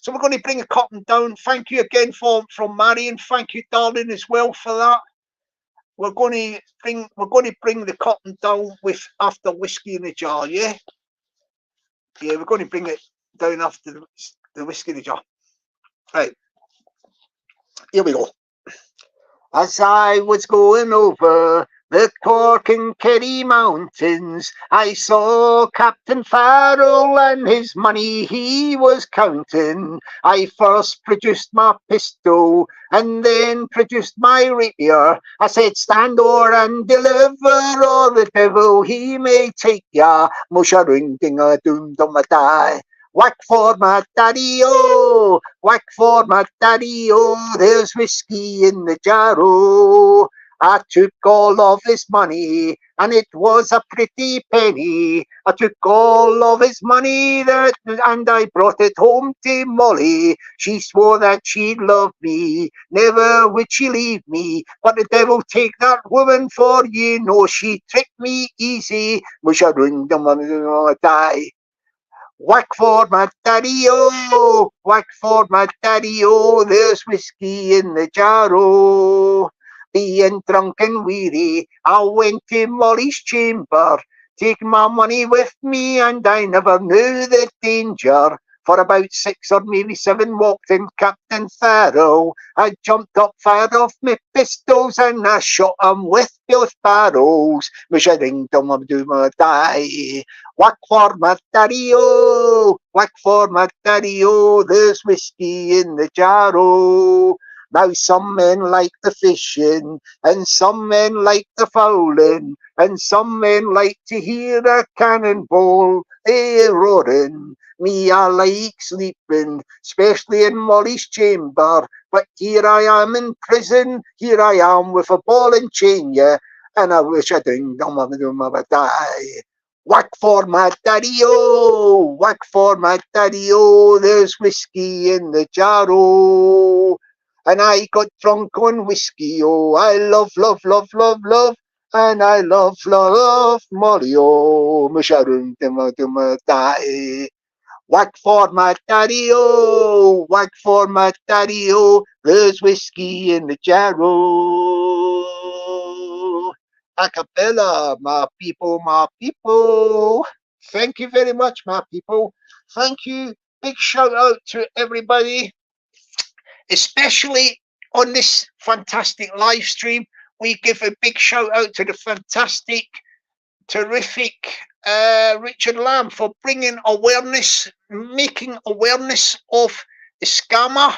So we're going to bring a curtain down. Thank you again from Marion. Thank you, darling, as well for that. We're going to bring the curtain down with after Whiskey in the Jar, yeah? Yeah, we're going to bring it down after the Whiskey in the Jar. Right. Here we go. As I was going over the Cork and Kerry mountains, I saw Captain Farrell and his money he was counting. I first produced my pistol and then produced my rapier. I said, stand o'er and deliver, or the devil he may take ya. Musha ring ding a doom dum a die. Whack for my daddy-o, whack for my daddy-o, there's whiskey in the jar-o. I took all of his money, and it was a pretty penny. I took all of his money and I brought it home to Molly. She swore that she'd love me, never would she leave me. But the devil take that woman, for you know she tricked me easy. Wish I'd ring them on die. Whack for my daddy-o, whack for my daddy-o, there's whiskey in the jar-o. Being drunk and weary, I went to Molly's chamber, taking my money with me, and I never knew the danger. For about 6 or maybe 7 walked in Captain Pharaoh. I jumped up, fired off my pistols, and I shot 'em with both barrels. Wish I dinged 'em, I'd do my die. Whack for my daddy-o, whack for my daddy-o, there's whiskey in the jar-o. Now some men like the fishing, and some men like the fowling, and some men like to hear a cannonball roaring. Me, I like sleeping, especially in Molly's chamber, but here I am in prison, here I am with a ball and chain, yeah, and I wish I didn't die. Whack for my daddy-o, whack for my daddy-o, there's whiskey in the jar-o. And I got drunk on whiskey, oh, I love, love, love, love, love, and I love, love, Molly, oh, Misharun, die. Whack for my daddy-o, whack for my daddy-o, there's whiskey in the jar-o. A cappella, my people, my people. Thank you very much, my people. Thank you. Big shout out to everybody, especially on this fantastic live stream. We give a big shout out to the fantastic, terrific Richard Lamb for bringing awareness, making awareness of the scammer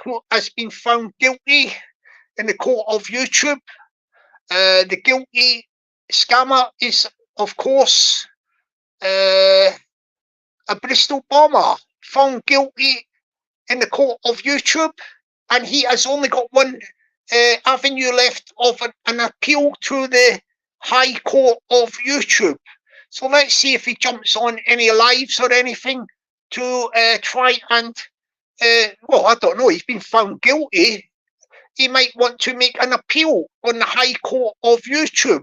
who has been found guilty in the court of YouTube. The guilty scammer is, of course, a Bristol bomber found guilty in the court of YouTube, and he has only got one avenue left of an appeal to the High Court of YouTube. So let's see if he jumps on any lives or anything to try and, well, I don't know, he's been found guilty. He might want to make an appeal on the High Court of YouTube,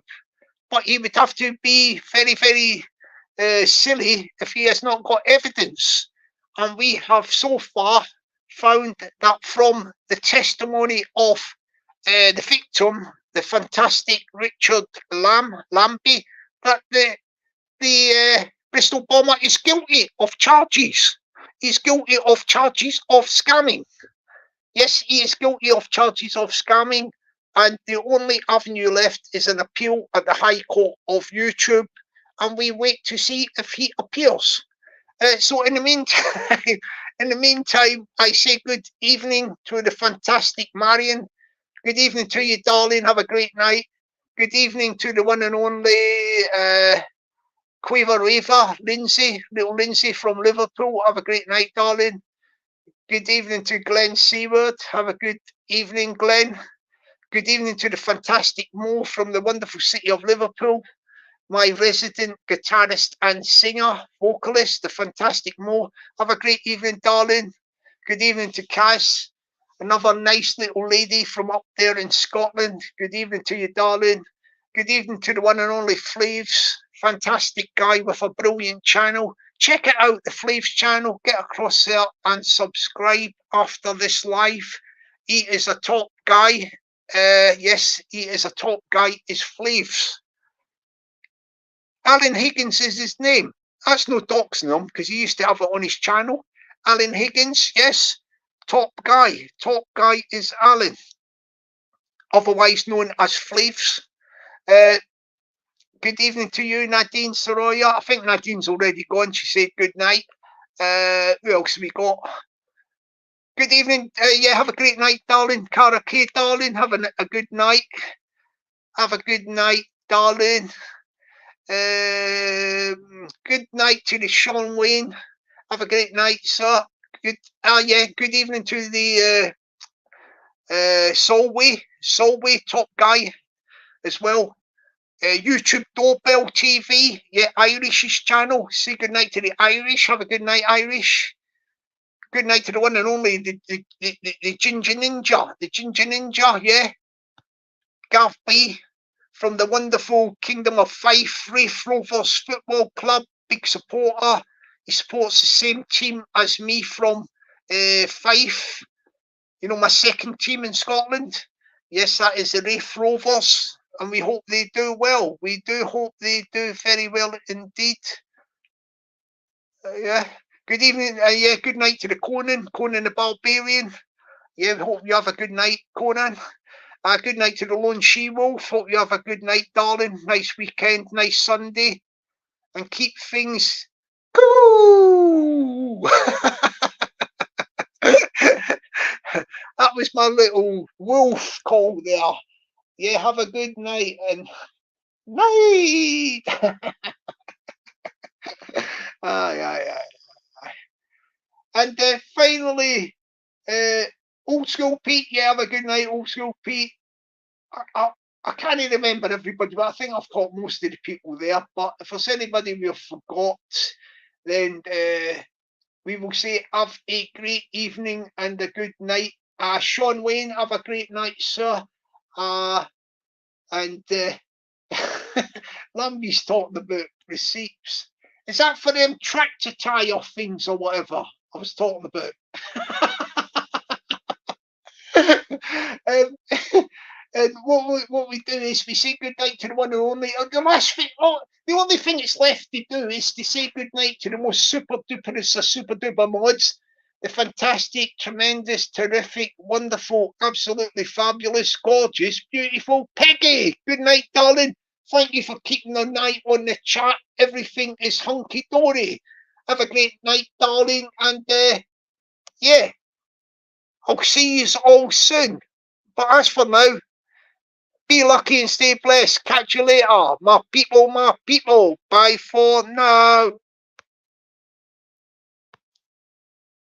but he would have to be very, very silly if he has not got evidence. And we have so far found that from the testimony of the victim, the fantastic Richard Lamby, that the Bristol bomber is guilty of charges. He's guilty of charges of scamming. Yes, he is guilty of charges of scamming, and the only avenue left is an appeal at the High Court of YouTube, and we wait to see if he appeals. So in the meantime, I say good evening to the fantastic Marion. Good evening to you, darling. Have a great night. Good evening to the one and only Quiver Raver, Lindsay, little Lindsay from Liverpool. Have a great night, darling. Good evening to Glenn Seward. Have a good evening, Glenn. Good evening to the fantastic Mo from the wonderful city of Liverpool. My resident guitarist and singer, vocalist, the fantastic Mo. Have a great evening, darling. Good evening to Kaz, another nice little lady from up there in Scotland. Good evening to you, darling. Good evening to the one and only Flaves, fantastic guy with a brilliant channel. Check it out, the Flaves channel. Get across there and subscribe after this live. He is a top guy. Yes, he is a top guy. Is Flaves. Alan Higgins is his name. That's no doxing him because he used to have it on his channel. Alan Higgins, yes, top guy. Top guy is Alan, otherwise known as Flaves. Good evening to you, Nadine Soroya. I think Nadine's already gone. She said good night. Who else have we got? Good evening. Yeah, have a great night, darling. Cara K, darling. Have a good night. Have a good night, darling. Good night. night to the Sean Wayne. Have a great night, sir. Good. Yeah. Good evening to the Solway top guy as well. YouTube Doorbell TV. Yeah, Irish's channel. Say good night to the Irish. Have a good night, Irish. Good night to the one and only the Ginger Ninja. The Ginger Ninja. Yeah. Gav B from the wonderful Kingdom of Fife, Rafe Rovers Football Club, big supporter. He supports the same team as me from Fife. You know, my second team in Scotland. Yes, that is the Rafe Rovers, and we hope they do well. We do hope they do very well indeed. Yeah. Good evening. Yeah, good night to the Conan the Barbarian. Yeah, hope you have a good night, Conan. Good night to the Lone She-Wolf. Hope you have a good night, darling. Nice weekend, nice Sunday. And keep things cool. That was my little wolf call there. Yeah, have a good night and night. Aye. And finally, Old School Pete. Yeah, have a good night, Old School Pete. I can't remember everybody, but I think I've caught most of the people there. But if there's anybody we've forgot, then we will say have a great evening and a good night. Sean Wayne, have a great night, sir. And Lamby's talking about receipts. Is that for them tractor tie-off things or whatever I was talking about? And what we do is we say good night to the one and only. The last thing, the only thing it's left to do is to say good night to the most super duper mods, the fantastic, tremendous, terrific, wonderful, absolutely fabulous, gorgeous, beautiful Peggy. Good night, darling. Thank you for keeping the night on the chat. Everything is hunky dory. Have a great night, darling, and yeah, I'll see you all soon. But as for now, be lucky and stay blessed. Catch you later, my people, my people. Bye for now.